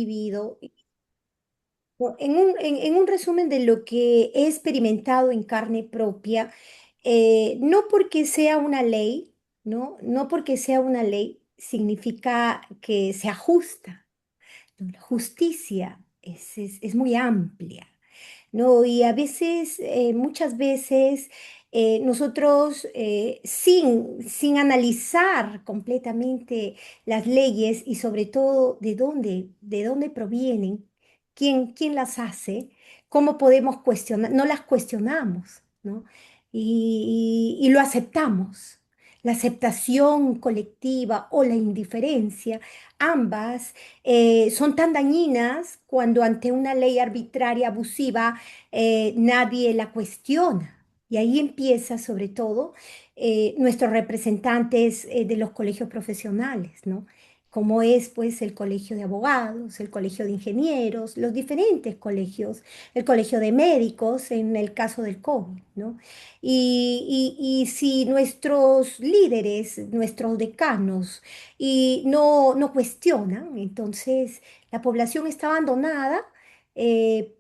vivido, en un resumen de lo que he experimentado en carne propia, no porque sea una ley, ¿no? No porque sea una ley significa que sea justa. ¿No? La justicia es muy amplia. ¿No? Y a veces, muchas veces, nosotros, sin analizar completamente las leyes y sobre todo de dónde provienen, quién las hace, cómo podemos cuestionar, no las cuestionamos, ¿no? Y lo aceptamos. La aceptación colectiva o la indiferencia, ambas son tan dañinas cuando ante una ley arbitraria, abusiva, nadie la cuestiona. Y ahí empieza, sobre todo, nuestros representantes de los colegios profesionales, ¿no? Como es, pues, el colegio de abogados, el colegio de ingenieros, los diferentes colegios, el colegio de médicos, en el caso del COVID, ¿no? Y si nuestros líderes, nuestros decanos, no cuestionan, entonces la población está abandonada,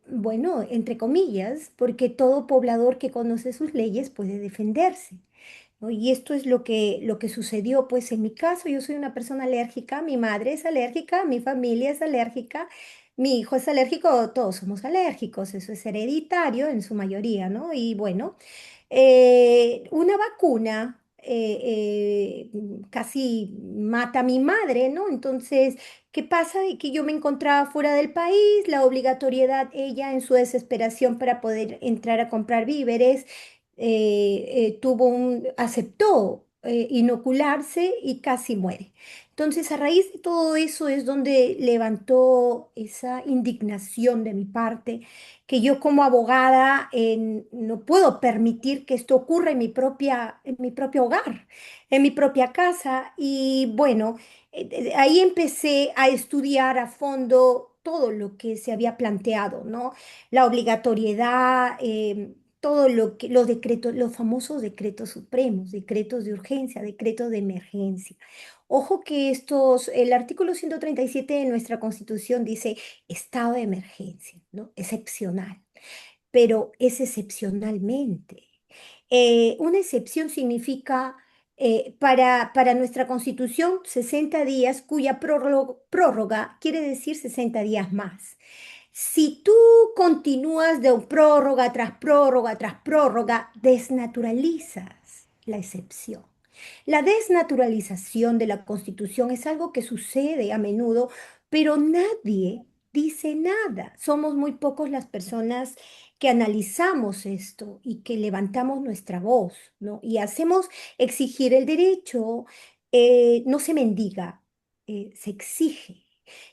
bueno, entre comillas, porque todo poblador que conoce sus leyes puede defenderse, ¿no? Y esto es lo que sucedió, pues en mi caso, yo soy una persona alérgica, mi madre es alérgica, mi familia es alérgica, mi hijo es alérgico, todos somos alérgicos, eso es hereditario en su mayoría, ¿no? Y bueno, una vacuna casi mata a mi madre, ¿no? Entonces, ¿qué pasa? De que yo me encontraba fuera del país, la obligatoriedad, ella en su desesperación para poder entrar a comprar víveres, aceptó inocularse y casi muere. Entonces, a raíz de todo eso es donde levantó esa indignación de mi parte, que yo como abogada no puedo permitir que esto ocurra en mi propio hogar, en mi propia casa. Y bueno, ahí empecé a estudiar a fondo todo lo que se había planteado, ¿no? La obligatoriedad, todo lo que, los decretos, los famosos decretos supremos, decretos de urgencia, decretos de emergencia. Ojo que el artículo 137 de nuestra Constitución dice estado de emergencia, ¿no? Excepcional, pero es excepcionalmente. Una excepción significa, para nuestra Constitución, 60 días, cuya prórroga quiere decir 60 días más. Si tú continúas de prórroga tras prórroga tras prórroga, desnaturalizas la excepción. La desnaturalización de la Constitución es algo que sucede a menudo, pero nadie dice nada. Somos muy pocos las personas que analizamos esto y que levantamos nuestra voz, ¿no? Y hacemos exigir el derecho, no se mendiga, se exige.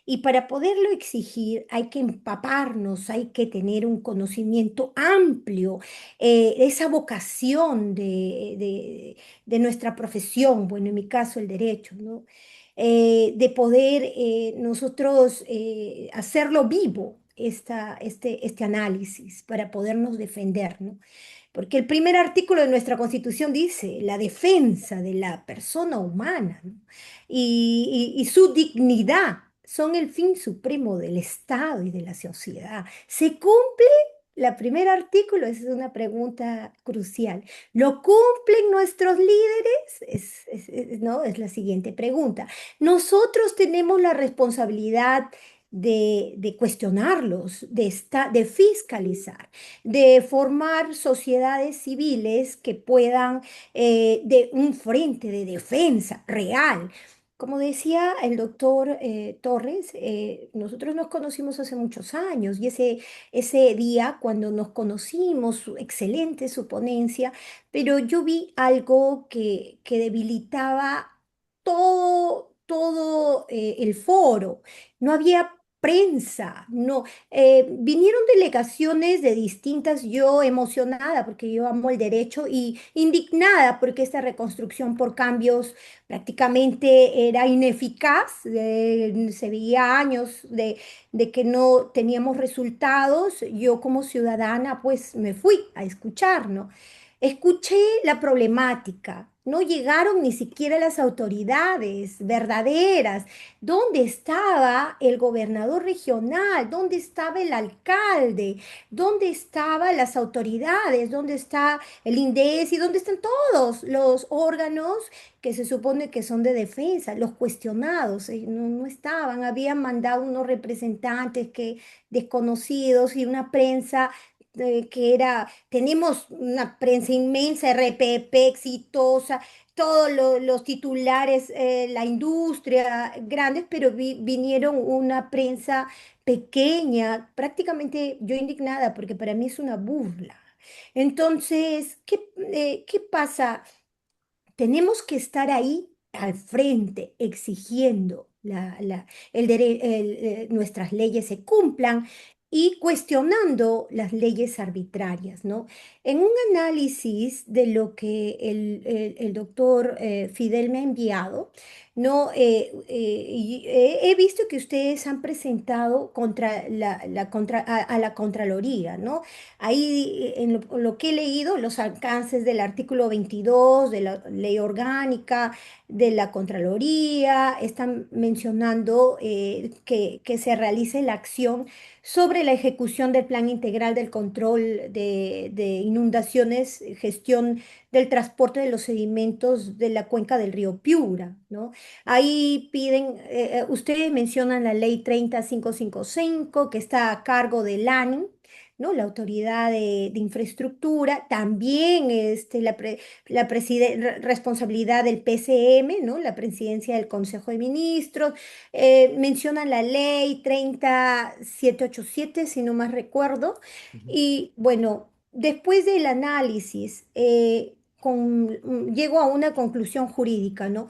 Y para poderlo exigir hay que empaparnos, hay que tener un conocimiento amplio, esa vocación de nuestra profesión, bueno, en mi caso el derecho, ¿no? De poder nosotros hacerlo vivo, este análisis, para podernos defender, ¿no? Porque el primer artículo de nuestra Constitución dice la defensa de la persona humana, ¿no? Y su dignidad son el fin supremo del Estado y de la sociedad. ¿Se cumple? La primer artículo es una pregunta crucial. ¿Lo cumplen nuestros líderes? ¿No? Es la siguiente pregunta. Nosotros tenemos la responsabilidad de cuestionarlos, de fiscalizar, de formar sociedades civiles que puedan, de un frente de defensa real. Como decía el doctor Torres, nosotros nos conocimos hace muchos años y ese día cuando nos conocimos, excelente su ponencia, pero yo vi algo que debilitaba todo el foro. No había prensa, no. Vinieron delegaciones de distintas, yo emocionada porque yo amo el derecho y indignada porque esta reconstrucción por cambios prácticamente era ineficaz, se veía años de que no teníamos resultados. Yo como ciudadana pues me fui a escuchar, ¿no? Escuché la problemática. No llegaron ni siquiera las autoridades verdaderas. ¿Dónde estaba el gobernador regional? ¿Dónde estaba el alcalde? ¿Dónde estaban las autoridades? ¿Dónde está el INDECI? ¿Dónde están todos los órganos que se supone que son de defensa? Los cuestionados, no, no estaban. Habían mandado unos representantes que desconocidos y una prensa que era, tenemos una prensa inmensa, RPP exitosa, todos los titulares, la industria, grandes, pero vinieron una prensa pequeña, prácticamente yo indignada, porque para mí es una burla. Entonces, ¿qué pasa? Tenemos que estar ahí al frente, exigiendo nuestras leyes se cumplan y cuestionando las leyes arbitrarias, ¿no? En un análisis de lo que el doctor Fidel me ha enviado, ¿no? Y he visto que ustedes han presentado contra a la Contraloría, ¿no? Ahí, en lo que he leído, los alcances del artículo 22 de la ley orgánica, de la Contraloría, están mencionando que se realice la acción sobre la ejecución del Plan Integral del Control de Inundaciones, gestión del transporte de los sedimentos de la cuenca del río Piura, ¿no? Ahí piden, ustedes mencionan la ley 30555 que está a cargo del ANI, ¿no? La autoridad de infraestructura, también responsabilidad del PCM, ¿no? La presidencia del Consejo de Ministros, mencionan la ley 30787 si no más recuerdo, Ujú. y bueno, después del análisis, llego a una conclusión jurídica, ¿no?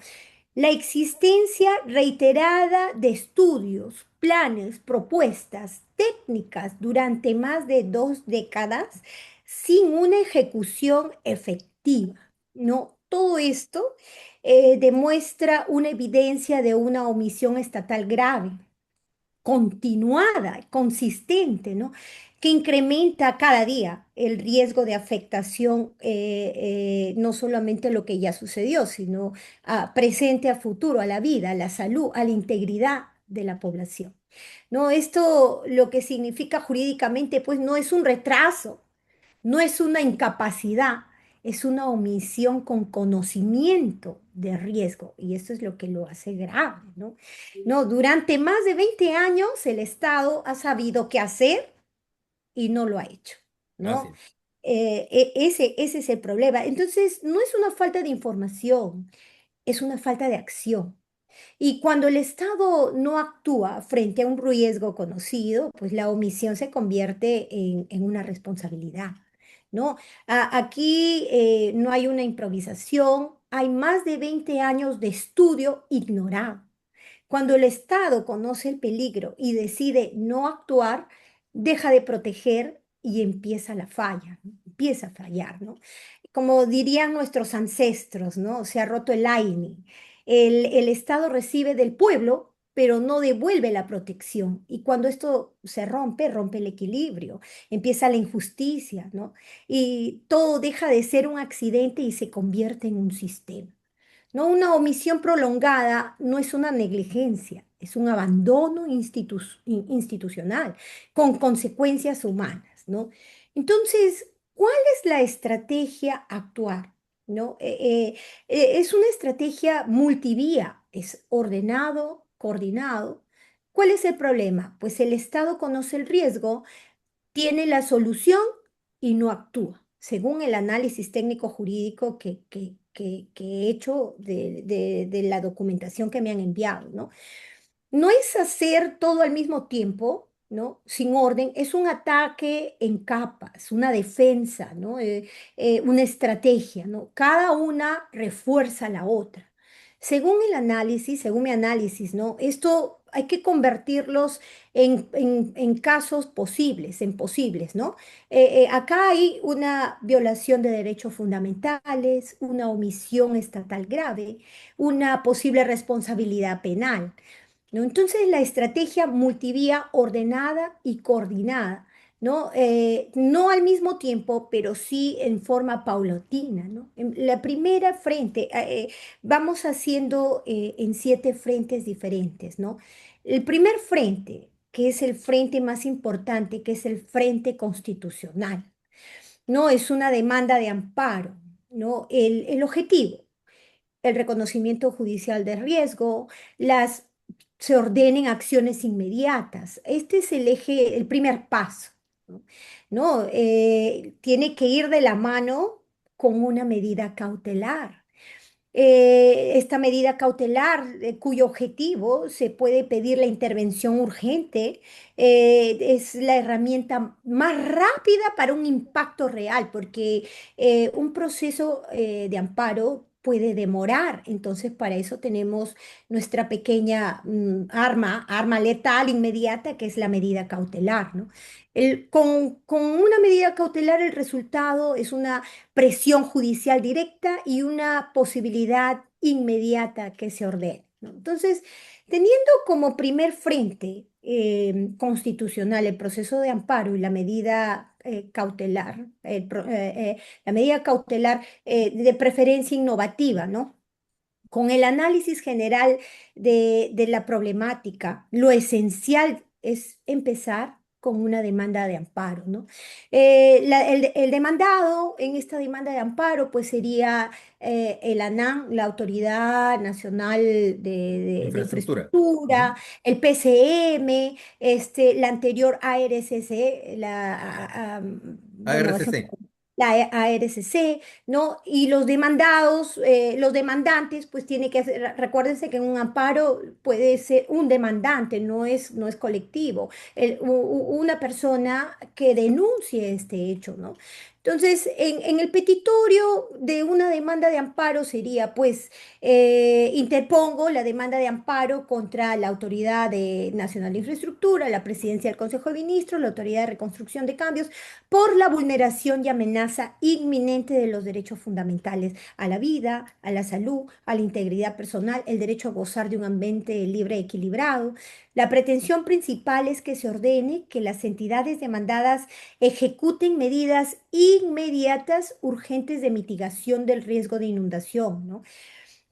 La existencia reiterada de estudios, planes, propuestas, técnicas durante más de 2 décadas sin una ejecución efectiva, ¿no? Todo esto demuestra una evidencia de una omisión estatal grave, continuada, consistente, ¿no? Que incrementa cada día el riesgo de afectación, no solamente a lo que ya sucedió, sino a presente, a futuro, a la vida, a la salud, a la integridad de la población. ¿No? Esto lo que significa jurídicamente, pues no es un retraso, no es una incapacidad, es una omisión con conocimiento de riesgo y eso es lo que lo hace grave, ¿no? No, durante más de 20 años el Estado ha sabido qué hacer y no lo ha hecho, Así ¿no? es. Ese es el problema. Entonces, no es una falta de información, es una falta de acción. Y cuando el Estado no actúa frente a un riesgo conocido, pues la omisión se convierte en una responsabilidad, ¿no? Aquí no hay una improvisación, hay más de 20 años de estudio ignorado. Cuando el Estado conoce el peligro y decide no actuar, deja de proteger y empieza la falla, ¿no? Empieza a fallar, ¿no? Como dirían nuestros ancestros, ¿no? Se ha roto el AINI. El Estado recibe del pueblo, pero no devuelve la protección. Y cuando esto se rompe, rompe el equilibrio, empieza la injusticia, ¿no? Y todo deja de ser un accidente y se convierte en un sistema. ¿No? Una omisión prolongada no es una negligencia, es un abandono institucional con consecuencias humanas, ¿no? Entonces, ¿cuál es la estrategia a actuar? ¿No? Es una estrategia multivía, es ordenado, coordinado. ¿Cuál es el problema? Pues el Estado conoce el riesgo, tiene la solución y no actúa, según el análisis técnico jurídico que he hecho de la documentación que me han enviado, ¿no? No es hacer todo al mismo tiempo, ¿no? Sin orden, es un ataque en capas, una defensa, ¿no? Una estrategia, ¿no? Cada una refuerza a la otra. Según el análisis, según mi análisis, ¿no? Esto hay que convertirlos en casos posibles, en posibles, ¿no? Acá hay una violación de derechos fundamentales, una omisión estatal grave, una posible responsabilidad penal, ¿no? Entonces, la estrategia multivía ordenada y coordinada, ¿no? No al mismo tiempo, pero sí en forma paulatina, ¿no? En la primera frente, vamos haciendo en 7 frentes diferentes, ¿no? El primer frente, que es el frente más importante, que es el frente constitucional, ¿no? Es una demanda de amparo, ¿no? El objetivo, el reconocimiento judicial de riesgo, las se ordenen acciones inmediatas. Este es el eje, el primer paso, ¿no? ¿No? Tiene que ir de la mano con una medida cautelar. Esta medida cautelar, cuyo objetivo se puede pedir la intervención urgente, es la herramienta más rápida para un impacto real, porque un proceso de amparo puede demorar. Entonces, para eso tenemos nuestra pequeña arma letal inmediata, que es la medida cautelar, ¿no? Con una medida cautelar, el resultado es una presión judicial directa y una posibilidad inmediata que se ordene, ¿no? Entonces, teniendo como primer frente constitucional el proceso de amparo y la medida cautelar, la medida cautelar de preferencia innovativa, ¿no? Con el análisis general de la problemática, lo esencial es empezar con una demanda de amparo, ¿no? El demandado en esta demanda de amparo, pues sería el ANAM, la Autoridad Nacional de Infraestructura. Infraestructura, Ujú. el PCM, la anterior ARCC, bueno, eso, ARCC. la ARCC, ¿no? Y los demandados, los demandantes, pues tiene que hacer, recuérdense que en un amparo puede ser un demandante, no es colectivo, una persona que denuncie este hecho, ¿no? Entonces, en el petitorio de una demanda de amparo sería, pues, interpongo la demanda de amparo contra la Nacional de Infraestructura, la Presidencia del Consejo de Ministros, la Autoridad de Reconstrucción de Cambios, por la vulneración y amenaza inminente de los derechos fundamentales a la vida, a la salud, a la integridad personal, el derecho a gozar de un ambiente libre y equilibrado. La pretensión principal es que se ordene que las entidades demandadas ejecuten medidas inmediatas urgentes de mitigación del riesgo de inundación, ¿no?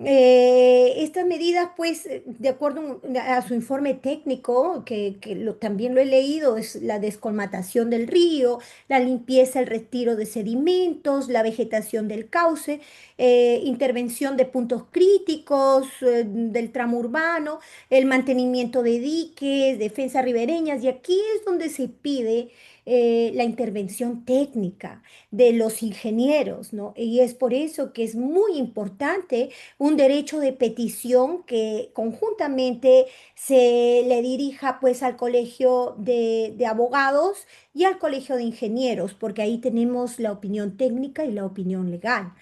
Estas medidas, pues, de acuerdo a su informe técnico, que también lo he leído, es la descolmatación del río, la limpieza, el retiro de sedimentos, la vegetación del cauce, intervención de puntos críticos del tramo urbano, el mantenimiento de diques, defensas ribereñas, y aquí es donde se pide la intervención técnica de los ingenieros, ¿no? Y es por eso que es muy importante un derecho de petición que conjuntamente se le dirija pues al colegio de abogados y al colegio de ingenieros, porque ahí tenemos la opinión técnica y la opinión legal.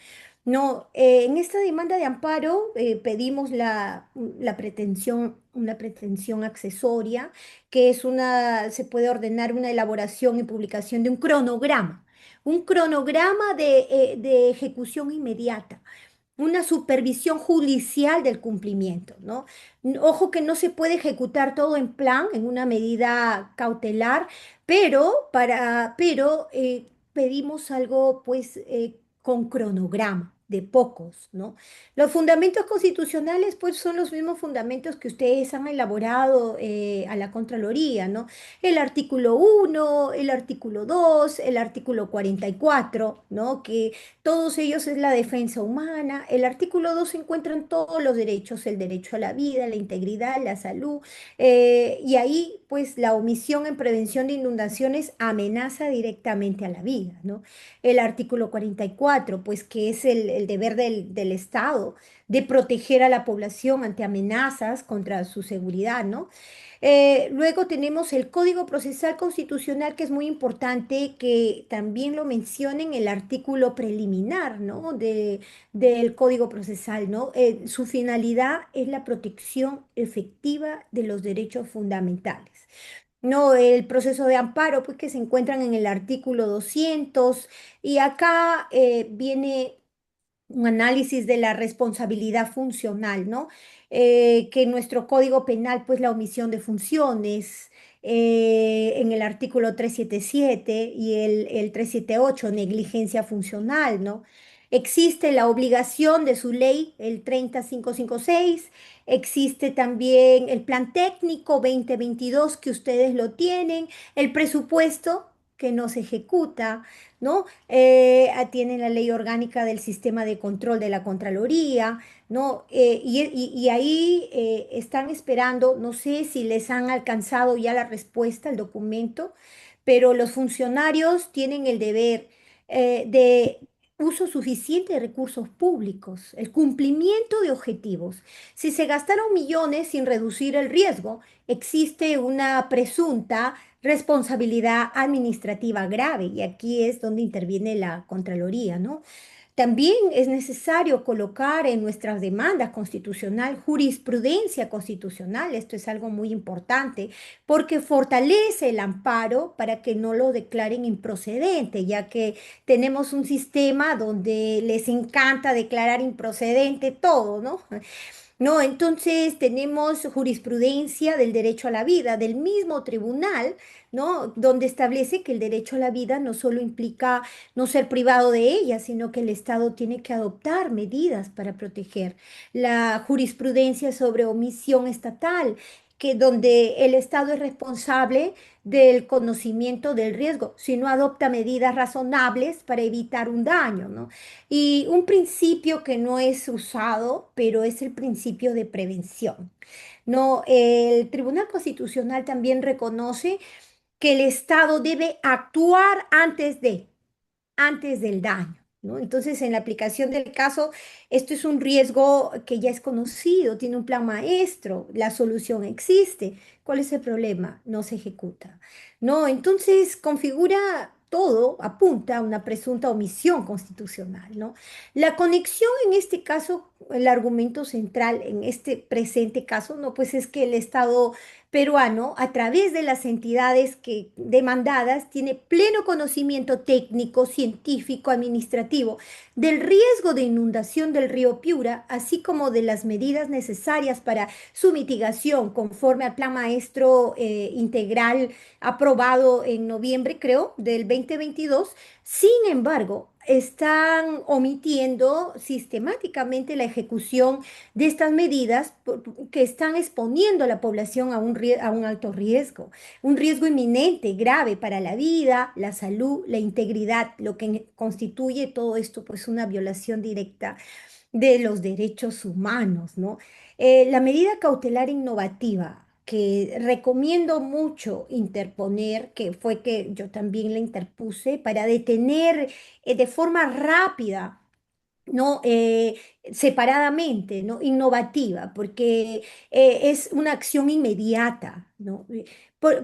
No, en esta demanda de amparo pedimos una pretensión accesoria, que es se puede ordenar una elaboración y publicación de un cronograma de ejecución inmediata, una supervisión judicial del cumplimiento, ¿no? Ojo que no se puede ejecutar todo en plan, en una medida cautelar, pero pedimos algo, pues, con cronograma, de pocos, ¿no? Los fundamentos constitucionales, pues, son los mismos fundamentos que ustedes han elaborado a la Contraloría, ¿no? El artículo 1, el artículo 2, el artículo 44, ¿no? Que todos ellos es la defensa humana. El artículo 2 se encuentran todos los derechos, el derecho a la vida, la integridad, la salud, y ahí pues la omisión en prevención de inundaciones amenaza directamente a la vida, ¿no? El artículo 44, pues que es el deber del Estado de proteger a la población ante amenazas contra su seguridad, ¿no? Luego tenemos el Código Procesal Constitucional, que es muy importante que también lo mencionen el artículo preliminar, ¿no? Del Código Procesal, ¿no? Su finalidad es la protección efectiva de los derechos fundamentales. No, el proceso de amparo, pues que se encuentran en el artículo 200 y acá viene un análisis de la responsabilidad funcional, ¿no? Que en nuestro Código Penal, pues la omisión de funciones, en el artículo 377 y el 378 negligencia funcional, ¿no? Existe la obligación de su ley, el 30556. Existe también el plan técnico 2022 que ustedes lo tienen, el presupuesto que no se ejecuta, ¿no? Tienen la ley orgánica del sistema de control de la Contraloría, ¿no? Y ahí están esperando, no sé si les han alcanzado ya la respuesta al documento, pero los funcionarios tienen el deber de uso suficiente de recursos públicos, el cumplimiento de objetivos. Si se gastaron millones sin reducir el riesgo, existe una presunta responsabilidad administrativa grave y aquí es donde interviene la Contraloría, ¿no? También es necesario colocar en nuestras demandas constitucional jurisprudencia constitucional. Esto es algo muy importante porque fortalece el amparo para que no lo declaren improcedente, ya que tenemos un sistema donde les encanta declarar improcedente todo, ¿no? No, entonces tenemos jurisprudencia del derecho a la vida, del mismo tribunal, ¿no? Donde establece que el derecho a la vida no solo implica no ser privado de ella, sino que el Estado tiene que adoptar medidas para proteger. La jurisprudencia sobre omisión estatal, que donde el Estado es responsable del conocimiento del riesgo, si no adopta medidas razonables para evitar un daño, ¿no? Y un principio que no es usado, pero es el principio de prevención. No, el Tribunal Constitucional también reconoce que el Estado debe actuar antes del daño, ¿no? Entonces, en la aplicación del caso, esto es un riesgo que ya es conocido, tiene un plan maestro, la solución existe. ¿Cuál es el problema? No se ejecuta, ¿no? Entonces, configura todo, apunta a una presunta omisión constitucional, ¿no? La conexión en este caso, el argumento central en este presente caso, ¿no? Pues es que el Estado peruano, a través de las entidades que, demandadas, tiene pleno conocimiento técnico, científico, administrativo del riesgo de inundación del río Piura, así como de las medidas necesarias para su mitigación, conforme al Plan Maestro Integral aprobado en noviembre, creo, del 2022. Sin embargo, están omitiendo sistemáticamente la ejecución de estas medidas que están exponiendo a la población a un alto riesgo, un riesgo inminente, grave para la vida, la salud, la integridad, lo que constituye todo esto, pues una violación directa de los derechos humanos, ¿no? La medida cautelar innovativa que recomiendo mucho interponer, que fue que yo también la interpuse para detener de forma rápida, ¿no? Separadamente, ¿no? Innovativa, porque es una acción inmediata, ¿no?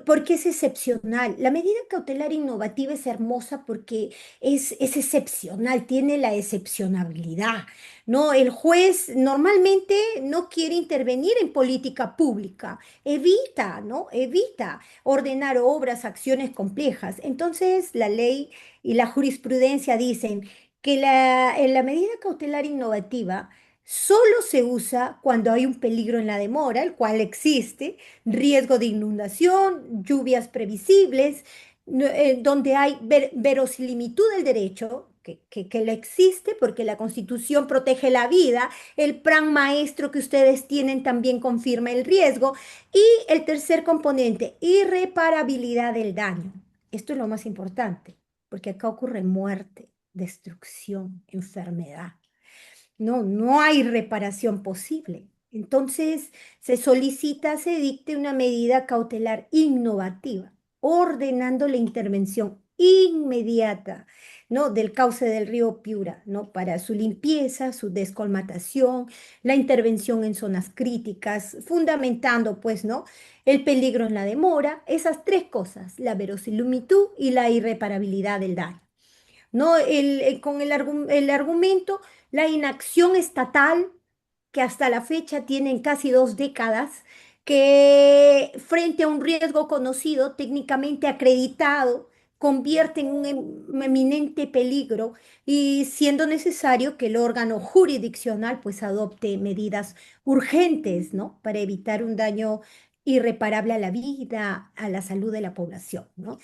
Porque es excepcional. La medida cautelar innovativa es hermosa porque es excepcional, tiene la excepcionabilidad, ¿no? El juez normalmente no quiere intervenir en política pública, evita, ¿no? Evita ordenar obras, acciones complejas. Entonces, la ley y la jurisprudencia dicen que en la medida cautelar innovativa solo se usa cuando hay un peligro en la demora, el cual existe, riesgo de inundación, lluvias previsibles, donde hay verosimilitud del derecho, que lo existe porque la Constitución protege la vida, el plan maestro que ustedes tienen también confirma el riesgo, y el tercer componente, irreparabilidad del daño. Esto es lo más importante, porque acá ocurre muerte, destrucción, enfermedad. No, no hay reparación posible. Entonces, se solicita, se dicte una medida cautelar innovativa, ordenando la intervención inmediata, ¿no? Del cauce del río Piura, ¿no? Para su limpieza, su descolmatación, la intervención en zonas críticas, fundamentando, pues, ¿no? El peligro en la demora, esas tres cosas, la verosimilitud y la irreparabilidad del daño. ¿No? Con el argumento, la inacción estatal, que hasta la fecha tienen casi 2 décadas, que frente a un riesgo conocido, técnicamente acreditado, convierte en un eminente peligro y siendo necesario que el órgano jurisdiccional pues adopte medidas urgentes, ¿no? Para evitar un daño irreparable a la vida, a la salud de la población, ¿no?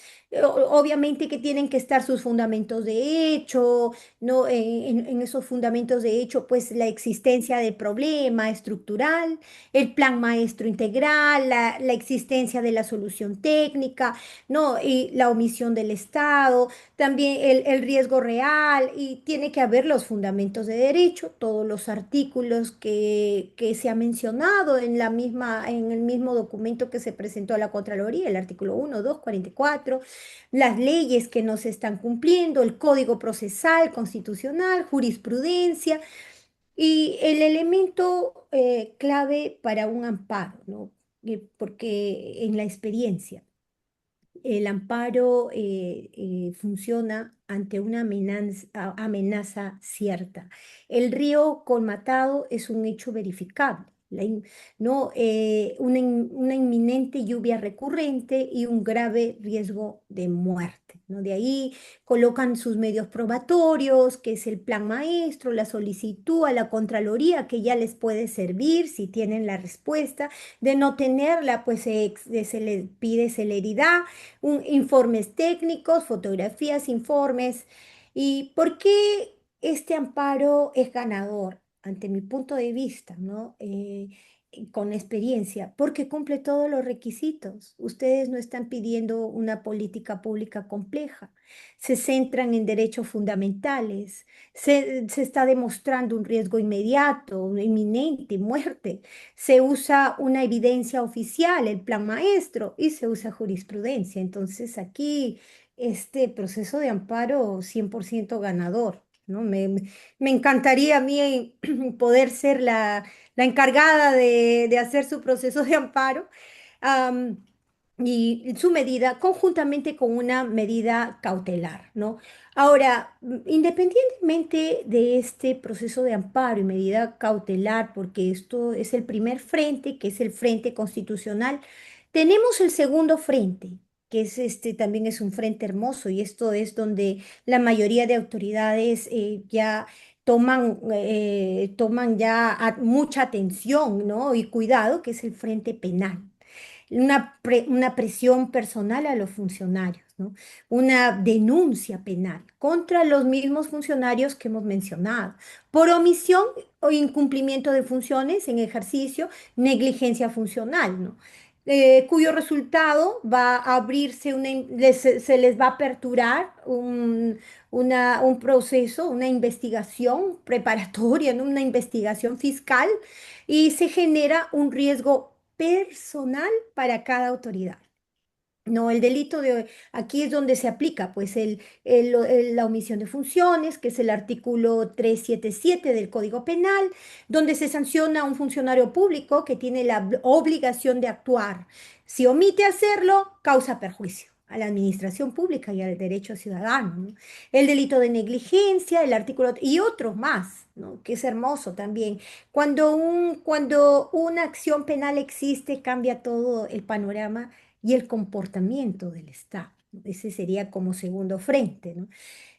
Obviamente que tienen que estar sus fundamentos de hecho, ¿no? En esos fundamentos de hecho, pues la existencia del problema estructural, el plan maestro integral, la existencia de la solución técnica, ¿no? Y la omisión del Estado, también el riesgo real, y tiene que haber los fundamentos de derecho, todos los artículos que se ha mencionado en en el mismo documento que se presentó a la Contraloría, el artículo 1, 2, 44, las leyes que no se están cumpliendo, el código procesal constitucional, jurisprudencia, y el elemento clave para un amparo, ¿no? Porque en la experiencia el amparo funciona ante una amenaza cierta. El río colmatado es un hecho verificable. ¿No? Una inminente lluvia recurrente y un grave riesgo de muerte, ¿no? De ahí colocan sus medios probatorios, que es el plan maestro, la solicitud a la Contraloría, que ya les puede servir si tienen la respuesta. De no tenerla, pues se les pide celeridad, informes técnicos, fotografías, informes. ¿Y por qué este amparo es ganador? Ante mi punto de vista, ¿no? Con experiencia, porque cumple todos los requisitos. Ustedes no están pidiendo una política pública compleja, se centran en derechos fundamentales, se está demostrando un riesgo inmediato, inminente, muerte, se usa una evidencia oficial, el plan maestro, y se usa jurisprudencia. Entonces aquí este proceso de amparo 100% ganador, ¿no? Me encantaría a mí poder ser la encargada de hacer su proceso de amparo. am, y su medida conjuntamente con una medida cautelar, ¿no? Ahora, independientemente de este proceso de amparo y medida cautelar, porque esto es el primer frente, que es el frente constitucional, tenemos el segundo frente, que es este, también es un frente hermoso, y esto es donde la mayoría de autoridades ya toman ya mucha atención, ¿no? Y cuidado, que es el frente penal. Una presión personal a los funcionarios, ¿no? Una denuncia penal contra los mismos funcionarios que hemos mencionado, por omisión o incumplimiento de funciones en ejercicio, negligencia funcional, ¿no? Cuyo resultado va a abrirse, se les va a aperturar un proceso, una investigación preparatoria, ¿no? Una investigación fiscal, y se genera un riesgo personal para cada autoridad. No, el delito de aquí es donde se aplica, pues la omisión de funciones, que es el artículo 377 del Código Penal, donde se sanciona a un funcionario público que tiene la obligación de actuar. Si omite hacerlo, causa perjuicio a la administración pública y al derecho ciudadano, ¿no? El delito de negligencia, el artículo y otros más, ¿no? Que es hermoso también. Cuando una acción penal existe, cambia todo el panorama y el comportamiento del Estado. Ese sería como segundo frente, ¿no?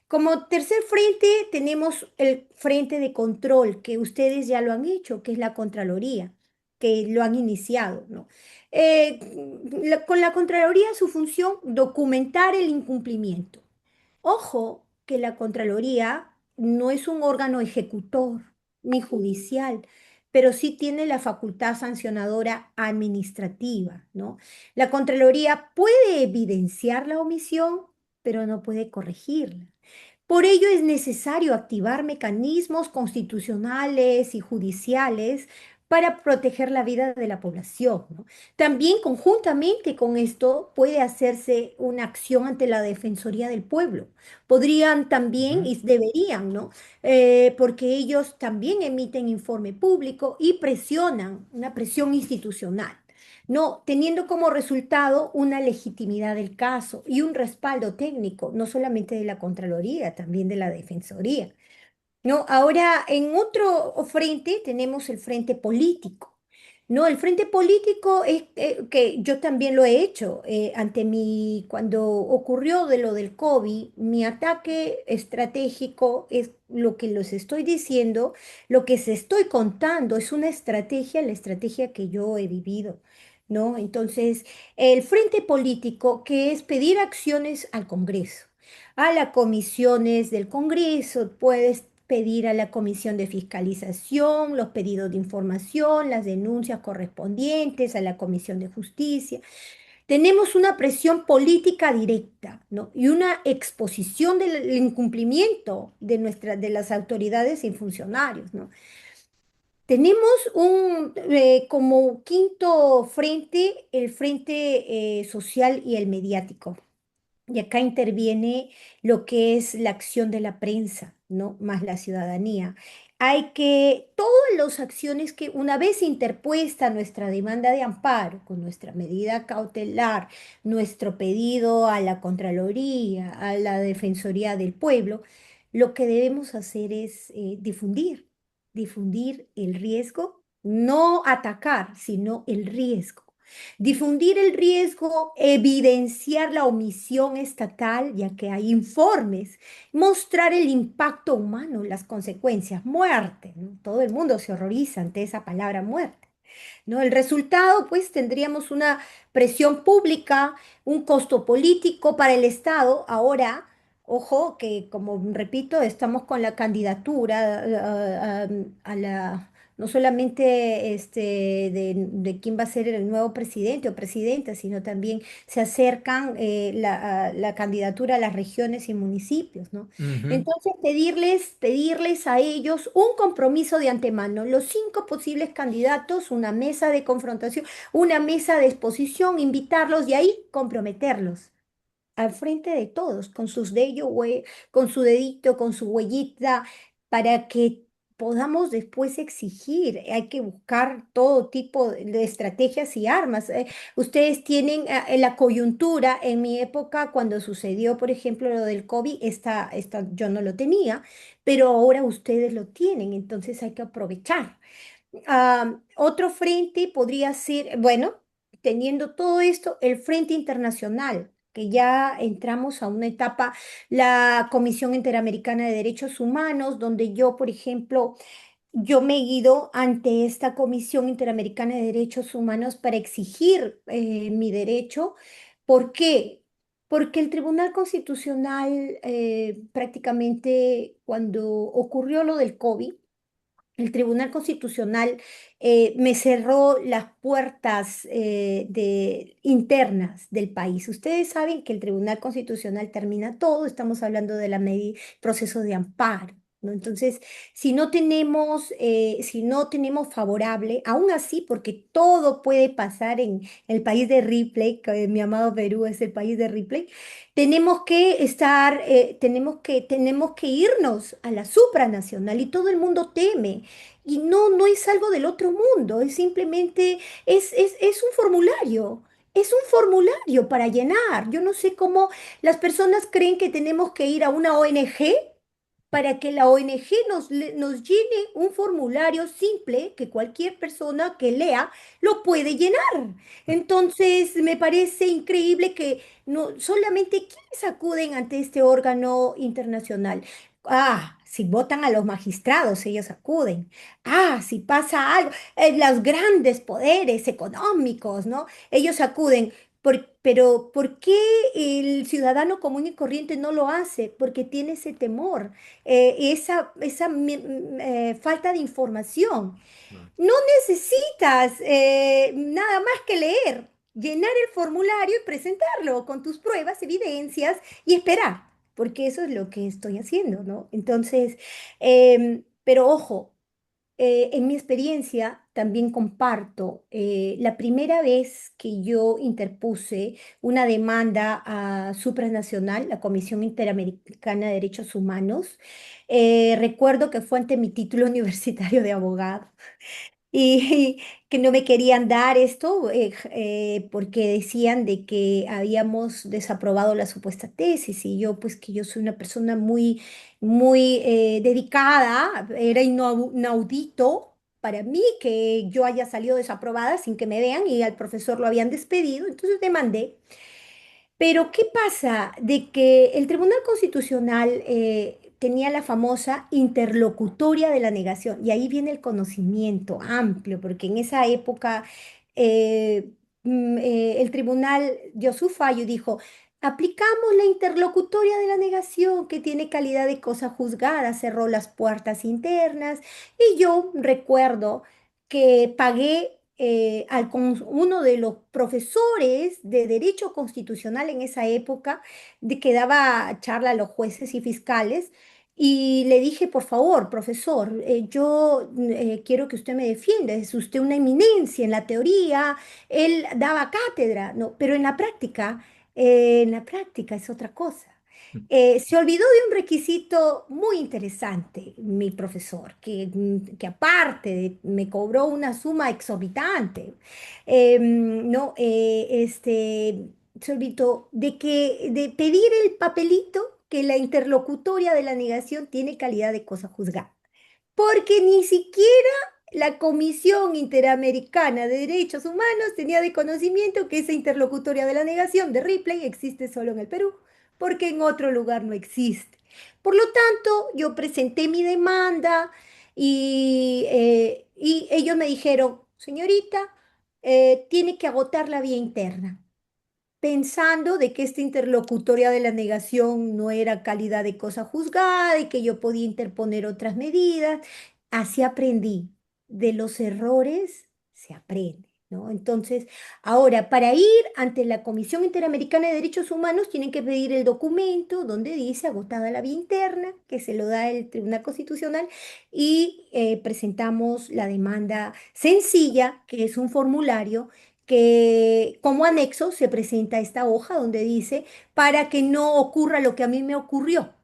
Como tercer frente tenemos el frente de control, que ustedes ya lo han hecho, que es la Contraloría, que lo han iniciado, ¿no? Con la Contraloría su función, documentar el incumplimiento. Ojo que la Contraloría no es un órgano ejecutor ni judicial, pero sí tiene la facultad sancionadora administrativa, ¿no? La Contraloría puede evidenciar la omisión, pero no puede corregirla. Por ello es necesario activar mecanismos constitucionales y judiciales para proteger la vida de la población, ¿no? También conjuntamente con esto puede hacerse una acción ante la Defensoría del Pueblo. Podrían también Ujú. y deberían, ¿no? Porque ellos también emiten informe público y presionan, una presión institucional, no teniendo como resultado una legitimidad del caso y un respaldo técnico, no solamente de la Contraloría, también de la Defensoría. ¿No? Ahora, en otro frente tenemos el frente político. ¿No? El frente político es que yo también lo he hecho cuando ocurrió de lo del COVID, mi ataque estratégico es lo que les estoy diciendo, lo que se estoy contando, es una estrategia, la estrategia que yo he vivido. ¿no? Entonces, el frente político, que es pedir acciones al Congreso, a las comisiones del Congreso, puedes pedir a la comisión de fiscalización los pedidos de información, las denuncias correspondientes a la comisión de justicia. Tenemos una presión política directa, ¿no? Y una exposición del incumplimiento de las autoridades y funcionarios, ¿no? Tenemos como quinto frente el frente social y el mediático. Y acá interviene lo que es la acción de la prensa, ¿no? Más la ciudadanía. Todas las acciones que una vez interpuesta nuestra demanda de amparo, con nuestra medida cautelar, nuestro pedido a la Contraloría, a la Defensoría del Pueblo, lo que debemos hacer es difundir el riesgo, no atacar, sino el riesgo. Difundir el riesgo, evidenciar la omisión estatal, ya que hay informes, mostrar el impacto humano, las consecuencias, muerte, ¿no? Todo el mundo se horroriza ante esa palabra muerte, ¿no? El resultado, pues, tendríamos una presión pública, un costo político para el Estado. Ahora, ojo, que como repito, estamos con la candidatura a la, no solamente de quién va a ser el nuevo presidente o presidenta, sino también se acercan a la candidatura a las regiones y municipios, ¿no? Ujú. Entonces, pedirles a ellos un compromiso de antemano, los cinco posibles candidatos, una mesa de confrontación, una mesa de exposición, invitarlos y ahí comprometerlos al frente de todos, con con su dedito, con su huellita, para que podamos después exigir. Hay que buscar todo tipo de estrategias y armas. Ustedes tienen la coyuntura. En mi época, cuando sucedió, por ejemplo, lo del COVID, yo no lo tenía, pero ahora ustedes lo tienen, entonces hay que aprovechar. Otro frente podría ser, bueno, teniendo todo esto, el frente internacional, que ya entramos a una etapa, la Comisión Interamericana de Derechos Humanos, donde yo, por ejemplo, yo me he ido ante esta Comisión Interamericana de Derechos Humanos para exigir mi derecho. ¿Por qué? Porque el Tribunal Constitucional, prácticamente cuando ocurrió lo del COVID, el Tribunal Constitucional me cerró las puertas internas del país. Ustedes saben que el Tribunal Constitucional termina todo, estamos hablando de proceso de amparo, ¿no? Entonces, si no tenemos favorable, aún así, porque todo puede pasar en el país de Ripley, que mi amado Perú es el país de Ripley, tenemos que irnos a la supranacional y todo el mundo teme. Y no, no es algo del otro mundo, es simplemente, es un formulario, es un formulario para llenar. Yo no sé cómo las personas creen que tenemos que ir a una ONG para que la ONG nos llene un formulario simple que cualquier persona que lea lo puede llenar. Entonces, me parece increíble que no solamente quienes acuden ante este órgano internacional. Si votan a los magistrados, ellos acuden. Si pasa algo, los grandes poderes económicos, ¿no? Ellos acuden. Pero ¿por qué el ciudadano común y corriente no lo hace? Porque tiene ese temor, falta de información. No necesitas nada más que leer, llenar el formulario y presentarlo con tus pruebas, evidencias y esperar, porque eso es lo que estoy haciendo, ¿no? Entonces, pero ojo, en mi experiencia también comparto, la primera vez que yo interpuse una demanda a supranacional, la Comisión Interamericana de Derechos Humanos, recuerdo que fue ante mi título universitario de abogado y que no me querían dar esto porque decían de que habíamos desaprobado la supuesta tesis y yo pues que yo soy una persona muy dedicada, era inaudito para mí que yo haya salido desaprobada sin que me vean y al profesor lo habían despedido, entonces demandé. Pero ¿qué pasa? De que el Tribunal Constitucional tenía la famosa interlocutoria de la negación, y ahí viene el conocimiento amplio, porque en esa época el tribunal dio su fallo y dijo, aplicamos la interlocutoria de la negación que tiene calidad de cosa juzgada, cerró las puertas internas y yo recuerdo que pagué uno de los profesores de Derecho Constitucional en esa época, de que daba charla a los jueces y fiscales. Y le dije, por favor, profesor, yo quiero que usted me defienda, es usted una eminencia en la teoría, él daba cátedra, ¿no? Pero en la práctica es otra cosa. Se olvidó de un requisito muy interesante, mi profesor, que aparte me cobró una suma exorbitante, ¿no? Se olvidó de pedir el papelito que la interlocutoria de la negación tiene calidad de cosa juzgada, porque ni siquiera la Comisión Interamericana de Derechos Humanos tenía de conocimiento que esa interlocutoria de la negación de Ripley existe solo en el Perú, porque en otro lugar no existe. Por lo tanto, yo presenté mi demanda y ellos me dijeron, señorita, tiene que agotar la vía interna pensando de que esta interlocutoria de la negación no era calidad de cosa juzgada y que yo podía interponer otras medidas. Así aprendí. De los errores se aprende, ¿no? Entonces, ahora, para ir ante la Comisión Interamericana de Derechos Humanos, tienen que pedir el documento donde dice agotada la vía interna, que se lo da el Tribunal Constitucional, y presentamos la demanda sencilla, que es un formulario que como anexo se presenta esta hoja donde dice, para que no ocurra lo que a mí me ocurrió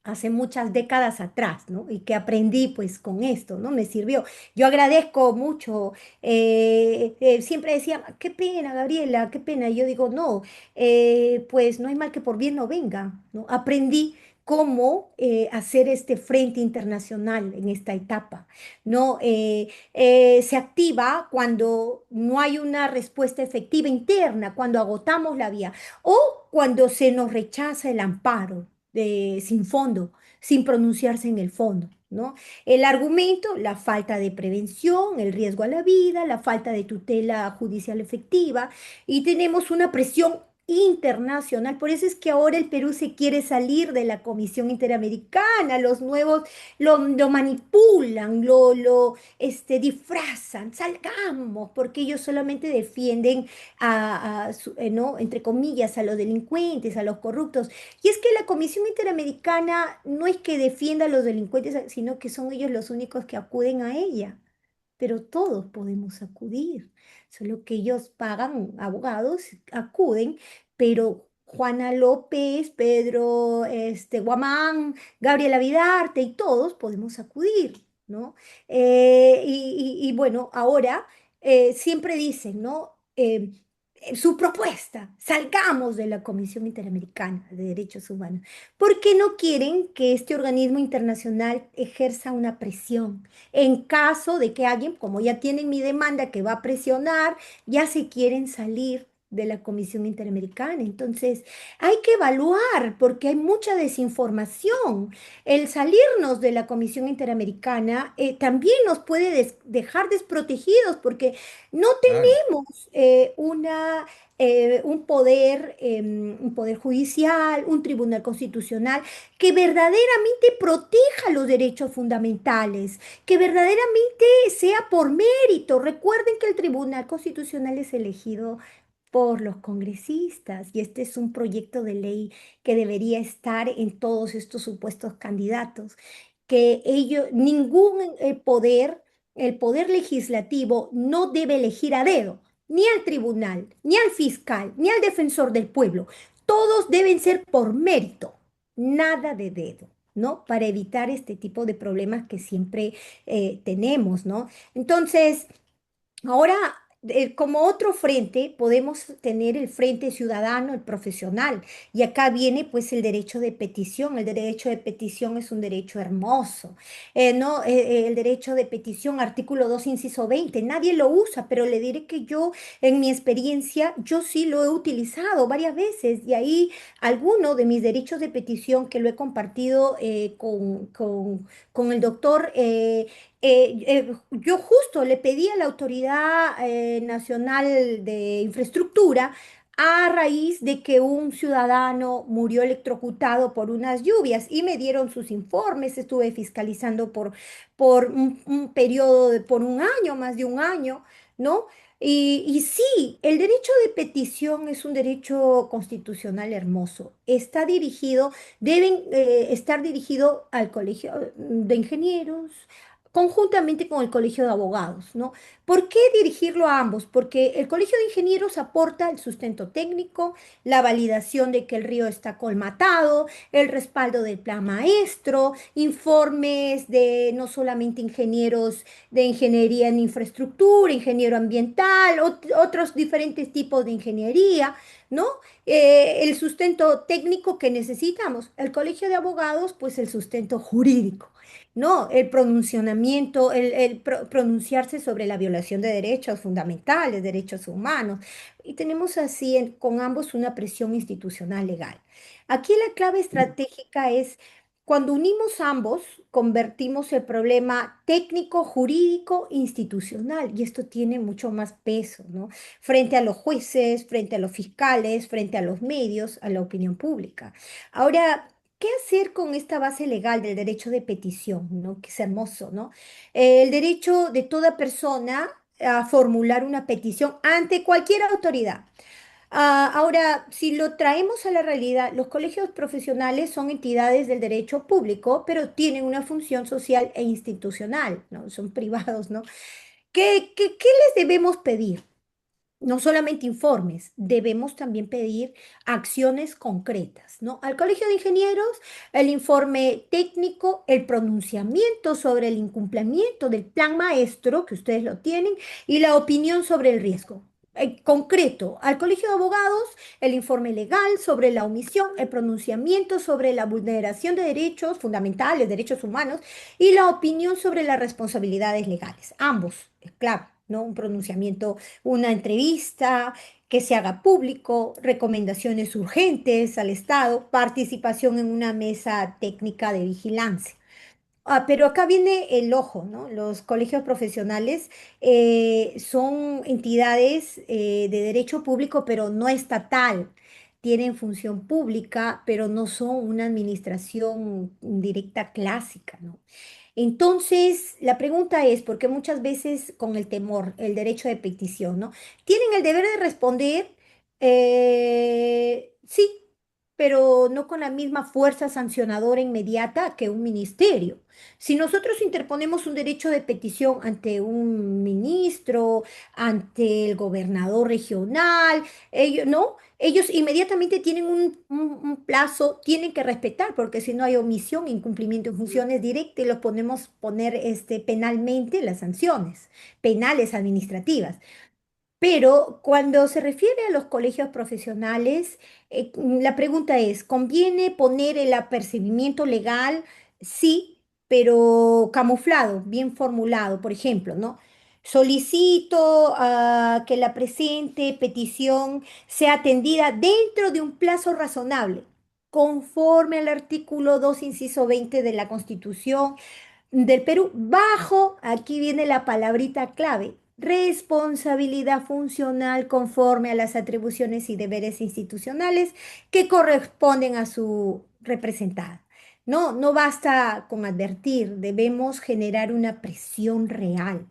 hace muchas décadas atrás, ¿no? Y que aprendí pues con esto, ¿no? Me sirvió. Yo agradezco mucho, siempre decía, qué pena, Gabriela, qué pena. Y yo digo, no, pues no hay mal que por bien no venga, ¿no? Aprendí cómo hacer este frente internacional en esta etapa, ¿no? Se activa cuando no hay una respuesta efectiva interna, cuando agotamos la vía o cuando se nos rechaza el amparo sin fondo, sin pronunciarse en el fondo, ¿no? El argumento, la falta de prevención, el riesgo a la vida, la falta de tutela judicial efectiva y tenemos una presión internacional. Por eso es que ahora el Perú se quiere salir de la Comisión Interamericana, los nuevos lo manipulan, disfrazan, salgamos, porque ellos solamente defienden ¿no? Entre comillas, a los delincuentes, a los corruptos. Y es que la Comisión Interamericana no es que defienda a los delincuentes, sino que son ellos los únicos que acuden a ella. Pero todos podemos acudir, solo que ellos pagan abogados, acuden, pero Juana López, Pedro Guamán, Gabriela Vidarte y todos podemos acudir, ¿no? Bueno, ahora siempre dicen, ¿no? Su propuesta, salgamos de la Comisión Interamericana de Derechos Humanos, porque no quieren que este organismo internacional ejerza una presión. En caso de que alguien, como ya tienen mi demanda que va a presionar, ya se quieren salir de la Comisión Interamericana. Entonces, hay que evaluar porque hay mucha desinformación. El salirnos de la Comisión Interamericana también nos puede dejar desprotegidos porque no Claro. tenemos un poder judicial, un tribunal constitucional que verdaderamente proteja los derechos fundamentales, que verdaderamente sea por mérito. Recuerden que el Tribunal Constitucional es elegido por los congresistas y este es un proyecto de ley que debería estar en todos estos supuestos candidatos, que ellos, ningún el poder legislativo no debe elegir a dedo, ni al tribunal, ni al fiscal, ni al defensor del pueblo. Todos deben ser por mérito, nada de dedo, ¿no? Para evitar este tipo de problemas que siempre tenemos, ¿no? Entonces, ahora, como otro frente, podemos tener el frente ciudadano, el profesional, y acá viene pues el derecho de petición. El derecho de petición es un derecho hermoso, ¿no? El derecho de petición, artículo 2 inciso 20 nadie lo usa, pero le diré que yo, en mi experiencia, yo sí lo he utilizado varias veces, y ahí alguno de mis derechos de petición que lo he compartido con el doctor. yo justo le pedí a la Autoridad Nacional de Infraestructura a raíz de que un ciudadano murió electrocutado por unas lluvias y me dieron sus informes, estuve fiscalizando por un periodo por un año, más de un año, ¿no? Y sí, el derecho de petición es un derecho constitucional hermoso. Está dirigido, deben estar dirigido al Colegio de Ingenieros, conjuntamente con el Colegio de Abogados, ¿no? ¿Por qué dirigirlo a ambos? Porque el Colegio de Ingenieros aporta el sustento técnico, la validación de que el río está colmatado, el respaldo del plan maestro, informes de no solamente ingenieros de ingeniería en infraestructura, ingeniero ambiental, otros diferentes tipos de ingeniería, ¿no? El sustento técnico que necesitamos. El Colegio de Abogados, pues el sustento jurídico. No, el pronunciamiento, pronunciarse sobre la violación de derechos fundamentales, derechos humanos. Y tenemos así con ambos una presión institucional legal. Aquí la clave estratégica es cuando unimos ambos, convertimos el problema técnico, jurídico, institucional. Y esto tiene mucho más peso, ¿no? Frente a los jueces, frente a los fiscales, frente a los medios, a la opinión pública. Ahora, ¿qué hacer con esta base legal del derecho de petición, ¿no? Que es hermoso, ¿no? El derecho de toda persona a formular una petición ante cualquier autoridad. Ahora, si lo traemos a la realidad, los colegios profesionales son entidades del derecho público, pero tienen una función social e institucional, ¿no? Son privados, ¿no? ¿Qué les debemos pedir? No solamente informes, debemos también pedir acciones concretas, ¿no? Al Colegio de Ingenieros, el informe técnico, el pronunciamiento sobre el incumplimiento del plan maestro, que ustedes lo tienen, y la opinión sobre el riesgo. Concreto, al Colegio de Abogados, el informe legal sobre la omisión, el pronunciamiento sobre la vulneración de derechos fundamentales, derechos humanos, y la opinión sobre las responsabilidades legales. Ambos, es claro, ¿no? Un pronunciamiento, una entrevista que se haga público, recomendaciones urgentes al Estado, participación en una mesa técnica de vigilancia. Pero acá viene el ojo, ¿no? Los colegios profesionales son entidades de derecho público, pero no estatal. Tienen función pública, pero no son una administración directa clásica, ¿no? Entonces, la pregunta es, porque muchas veces con el temor, el derecho de petición, ¿no? Tienen el deber de responder, sí, pero no con la misma fuerza sancionadora inmediata que un ministerio. Si nosotros interponemos un derecho de petición ante un ministro, ante el gobernador regional, ellos, ¿no? Ellos inmediatamente tienen un plazo, tienen que respetar, porque si no hay omisión, incumplimiento en funciones directas, y los podemos poner penalmente las sanciones penales administrativas. Pero cuando se refiere a los colegios profesionales, la pregunta es, ¿conviene poner el apercibimiento legal? Sí, pero camuflado, bien formulado, por ejemplo, ¿no? Solicito que la presente petición sea atendida dentro de un plazo razonable, conforme al artículo 2 inciso 20 de la Constitución del Perú, bajo, aquí viene la palabrita clave, responsabilidad funcional conforme a las atribuciones y deberes institucionales que corresponden a su representada. No, no basta con advertir, debemos generar una presión real.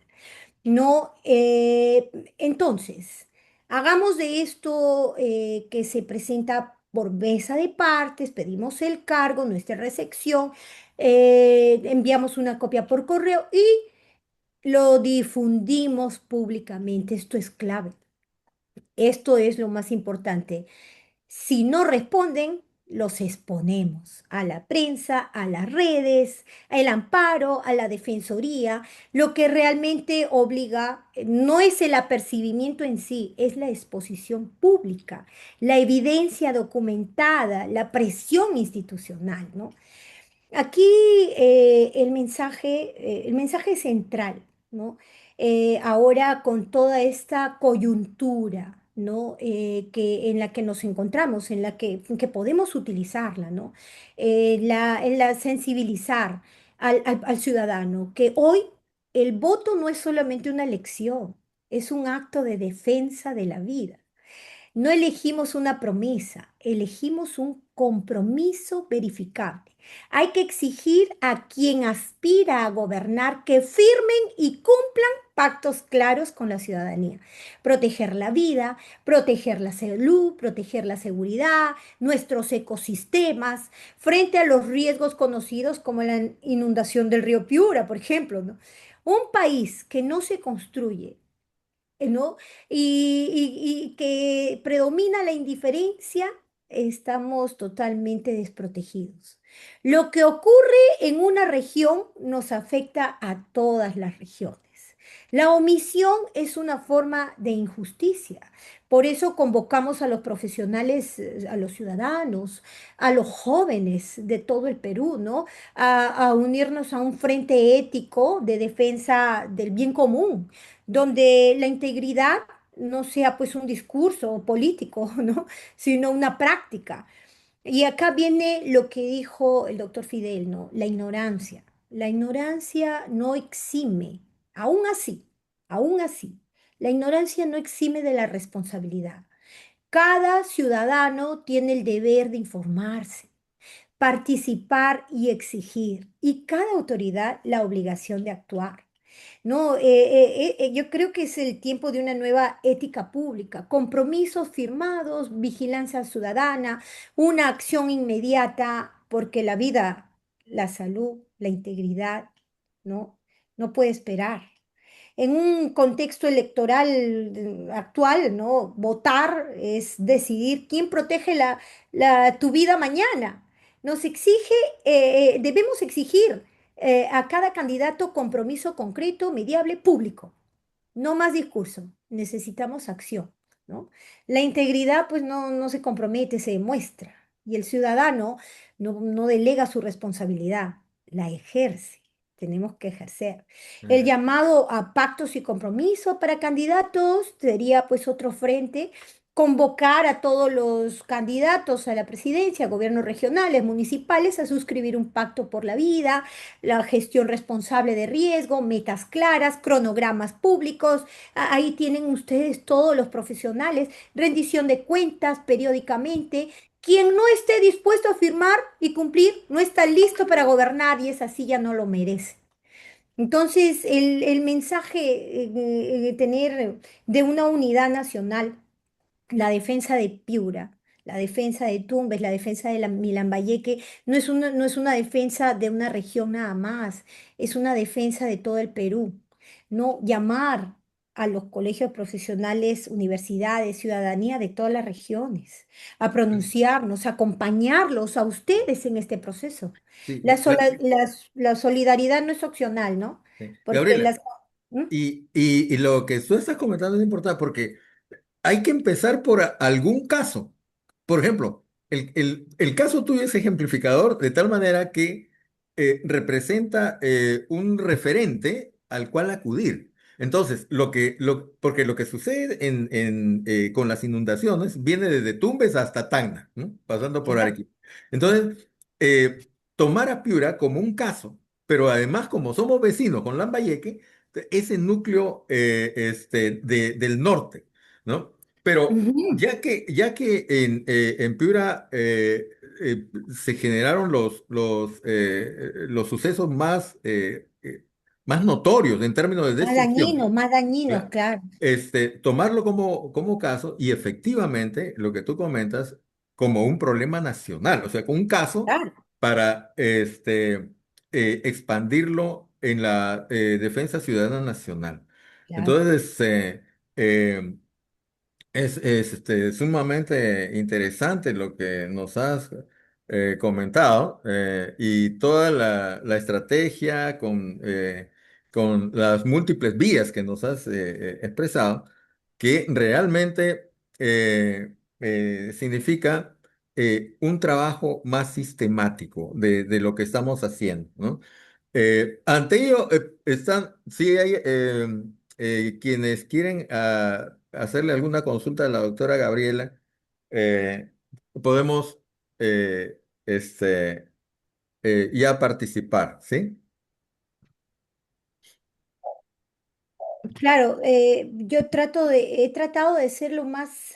No, entonces, hagamos de esto que se presenta por mesa de partes, pedimos el cargo, nuestra recepción, enviamos una copia por correo y lo difundimos públicamente. Esto es clave. Esto es lo más importante. Si no responden, los exponemos a la prensa, a las redes, al amparo, a la defensoría. Lo que realmente obliga no es el apercibimiento en sí, es la exposición pública, la evidencia documentada, la presión institucional, ¿no? Aquí el mensaje central, ¿no? Ahora con toda esta coyuntura, ¿no? En la que nos encontramos, en que podemos utilizarla, ¿no? En la sensibilizar al ciudadano, que hoy el voto no es solamente una elección, es un acto de defensa de la vida. No elegimos una promesa, elegimos un compromiso verificable. Hay que exigir a quien aspira a gobernar que firmen y cumplan pactos claros con la ciudadanía. Proteger la vida, proteger la salud, proteger la seguridad, nuestros ecosistemas, frente a los riesgos conocidos como la inundación del río Piura, por ejemplo, ¿no? Un país que no se construye, ¿no? Y que predomina la indiferencia, estamos totalmente desprotegidos. Lo que ocurre en una región nos afecta a todas las regiones. La omisión es una forma de injusticia. Por eso convocamos a los profesionales, a los ciudadanos, a los jóvenes de todo el Perú, ¿no? A unirnos a un frente ético de defensa del bien común donde la integridad no sea pues un discurso político, ¿no? Sino una práctica. Y acá viene lo que dijo el doctor Fidel, ¿no? La ignorancia. La ignorancia no exime, aún así, la ignorancia no exime de la responsabilidad. Cada ciudadano tiene el deber de informarse, participar y exigir, y cada autoridad la obligación de actuar. No, yo creo que es el tiempo de una nueva ética pública, compromisos firmados, vigilancia ciudadana, una acción inmediata, porque la vida, la salud, la integridad, no, no puede esperar. En un contexto electoral actual, ¿no? Votar es decidir quién protege tu vida mañana. Nos exige, debemos exigir a cada candidato compromiso concreto, mediable, público. No más discurso, necesitamos acción, ¿no? La integridad pues no se compromete, se demuestra. Y el ciudadano no delega su responsabilidad, la ejerce. Tenemos que ejercer. El Ujú. llamado a pactos y compromisos para candidatos sería pues otro frente, convocar a todos los candidatos a la presidencia, gobiernos regionales, municipales, a suscribir un pacto por la vida, la gestión responsable de riesgo, metas claras, cronogramas públicos. Ahí tienen ustedes todos los profesionales, rendición de cuentas periódicamente. Quien no esté dispuesto a firmar y cumplir no está listo para gobernar y esa silla no lo merece. Entonces, el mensaje de tener de una unidad nacional, la defensa de Piura, la defensa de Tumbes, la defensa de la Milambayeque, no es una defensa de una región nada más, es una defensa de todo el Perú. No llamar a los colegios profesionales, universidades, ciudadanía de todas las regiones, a pronunciarnos, a acompañarlos a ustedes en este proceso. Sí, La solidaridad no es opcional, ¿no? Porque Gabriela, las... ¿Mm? y lo que tú estás comentando es importante porque hay que empezar por algún caso. Por ejemplo, el caso tuyo es ejemplificador de tal manera que representa un referente al cual acudir. Entonces, porque lo que sucede con las inundaciones viene desde Tumbes hasta Tacna, ¿no? Pasando por Claro. Arequipa. Entonces, tomar a Piura como un caso, pero además como somos vecinos con Lambayeque, ese núcleo del norte. ¿No? Pero Ujú. ya que en Piura se generaron los sucesos más notorios en términos de destrucción, Más dañinos, ¿verdad? claro. Tomarlo como caso y efectivamente lo que tú comentas como un problema nacional, o sea, como un caso Claro, para expandirlo en la defensa ciudadana nacional. claro. Entonces, eh, es sumamente interesante lo que nos has comentado y toda la estrategia con las múltiples vías que nos has expresado, que realmente significa un trabajo más sistemático de lo que estamos haciendo, ¿no? Ante ello, sí hay quienes quieren hacerle alguna consulta a la doctora Gabriela, eh, podemos ya participar, ¿sí? Claro, he tratado de ser lo más,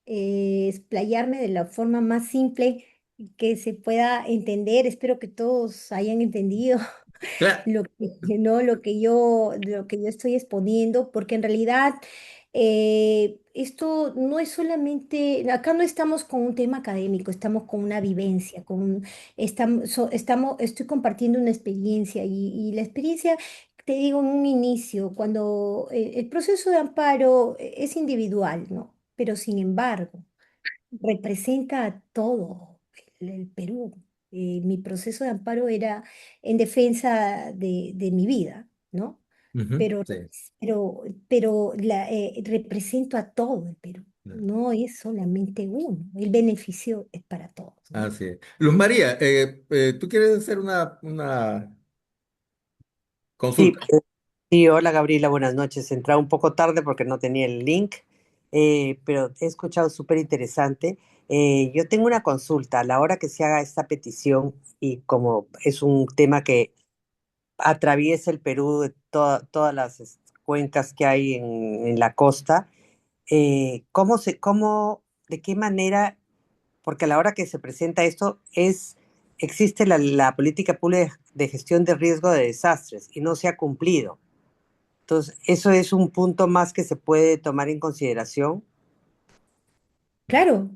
explayarme de la forma más simple que se pueda entender. Espero que todos hayan entendido Claro. lo que, no, lo que yo estoy exponiendo, porque en realidad esto no es solamente, acá no estamos con un tema académico, estamos con una vivencia, estoy compartiendo una experiencia y la experiencia, te digo en un inicio, cuando el proceso de amparo es individual, ¿no? Pero sin embargo representa a todo el Perú. Mi proceso de amparo era en defensa de mi vida, ¿no? Ujú, Pero, sí. represento a todo el Perú, no es solamente uno, el beneficio es para todos, ¿no? Así es. Luz María, ¿tú quieres hacer una Sí, consulta? sí, hola Gabriela, buenas noches. Entré un poco tarde porque no tenía el link, pero he escuchado súper interesante. Yo tengo una consulta. A la hora que se haga esta petición, y como es un tema que atraviesa el Perú, de todas las cuencas que hay en la costa, de qué manera, porque a la hora que se presenta esto, existe la política pública de gestión de riesgo de desastres y no se ha cumplido. Entonces, eso es un punto más que se puede tomar en consideración. Claro,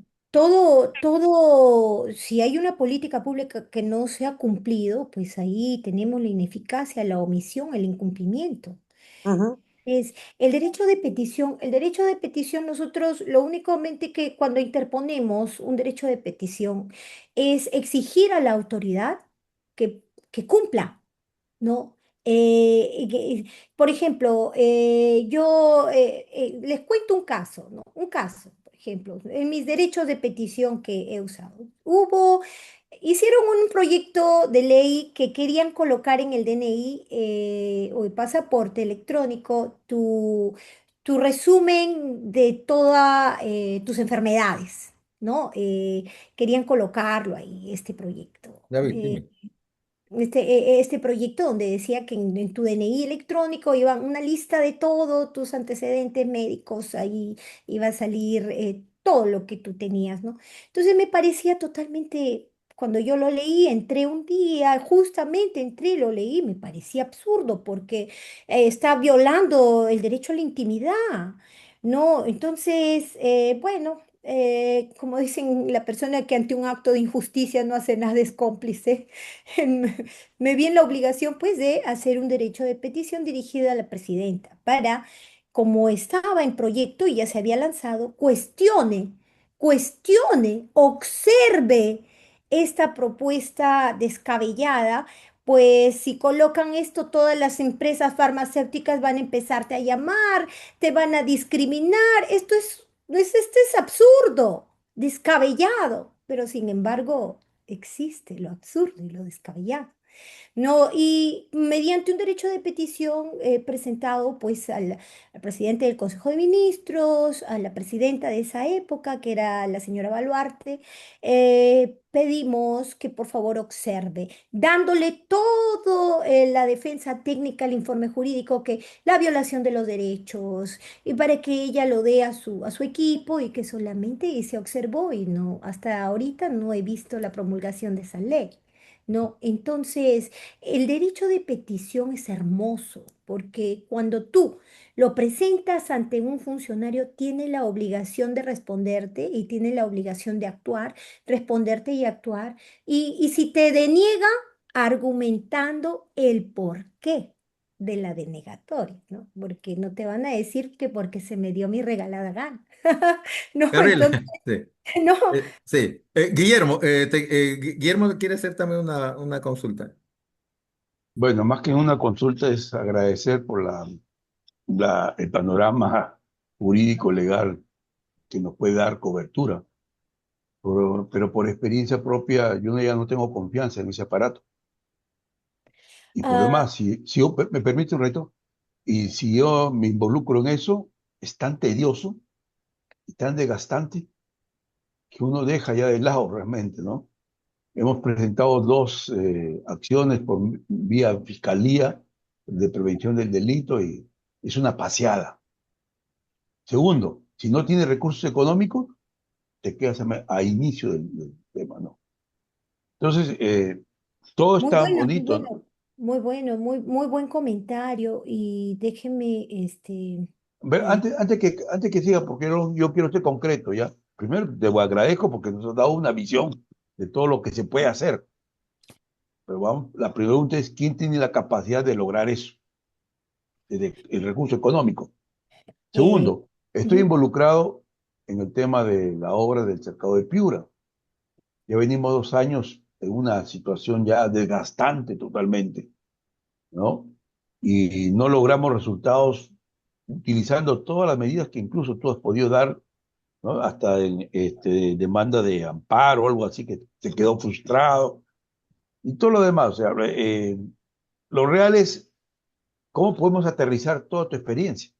si hay una política pública que no se ha cumplido, pues ahí tenemos la ineficacia, la omisión, el incumplimiento. Ujú, Es el derecho de petición, nosotros lo únicamente que cuando interponemos un derecho de petición es exigir a la autoridad que cumpla. ¿No? Por ejemplo, les cuento un caso, ¿no? Un caso, por ejemplo, en mis derechos de petición que he usado. Hicieron un proyecto de ley que querían colocar en el DNI o el pasaporte electrónico tu resumen de todas tus enfermedades, ¿no? Querían colocarlo ahí, este proyecto. David, dime. Este proyecto donde decía que en tu DNI electrónico iba una lista de todos tus antecedentes médicos, ahí iba a salir todo lo que tú tenías, ¿no? Entonces me parecía totalmente, cuando yo lo leí, entré un día, justamente entré, lo leí, me parecía absurdo porque está violando el derecho a la intimidad, ¿no? Entonces, bueno. Como dicen, la persona que ante un acto de injusticia no hace nada es cómplice. Me vi en la obligación, pues, de hacer un derecho de petición dirigida a la presidenta para, como estaba en proyecto y ya se había lanzado, observe esta propuesta descabellada, pues si colocan esto, todas las empresas farmacéuticas van a empezarte a llamar, te van a discriminar. Esto es absurdo, descabellado, pero sin embargo existe lo absurdo y lo descabellado. No, y mediante un derecho de petición presentado pues al presidente del Consejo de Ministros, a la presidenta de esa época, que era la señora Baluarte, pedimos que por favor observe, dándole todo la defensa técnica, el informe jurídico, que la violación de los derechos, y para que ella lo dé a su equipo y que solamente y se observó y no, hasta ahorita no he visto la promulgación de esa ley. No, entonces el derecho de petición es hermoso porque cuando tú lo presentas ante un funcionario, tiene la obligación de responderte y tiene la obligación de actuar, responderte y actuar. Y si te deniega, argumentando el porqué de la denegatoria, ¿no? Porque no te van a decir que porque se me dio mi regalada gana. No, Gabriela, entonces, sí. no. Sí. Guillermo, Guillermo quiere hacer también una consulta. Bueno, más que una consulta es agradecer por el panorama jurídico legal que nos puede dar cobertura. Pero por experiencia propia, yo ya no tengo confianza en ese aparato. Y por lo Ah, demás, si yo, me permite un reto, y si yo me involucro en eso, es tan tedioso y tan desgastante que uno deja ya de lado realmente, ¿no? Hemos presentado dos acciones por vía fiscalía de prevención del delito y es una paseada. Segundo, si no tienes recursos económicos, te quedas a inicio del tema, ¿no? Entonces, todo Muy está bueno, muy bonito, ¿no? bueno, muy bueno, muy buen comentario. Y déjeme, eh, Antes que siga, porque yo quiero ser concreto, ¿ya? Primero, te agradezco porque nos has dado una visión de todo lo que se puede hacer. Pero vamos, la pregunta es, ¿quién tiene la capacidad de lograr eso? El recurso económico. eh, Segundo, estoy ujú, involucrado en el tema de la obra del Cercado de Piura. Ya venimos 2 años en una situación ya desgastante totalmente, ¿no? Y no logramos resultados utilizando todas las medidas que incluso tú has podido dar, ¿no? Hasta en demanda de amparo o algo así que se quedó frustrado y todo lo demás. O sea, lo real es cómo podemos aterrizar toda tu experiencia,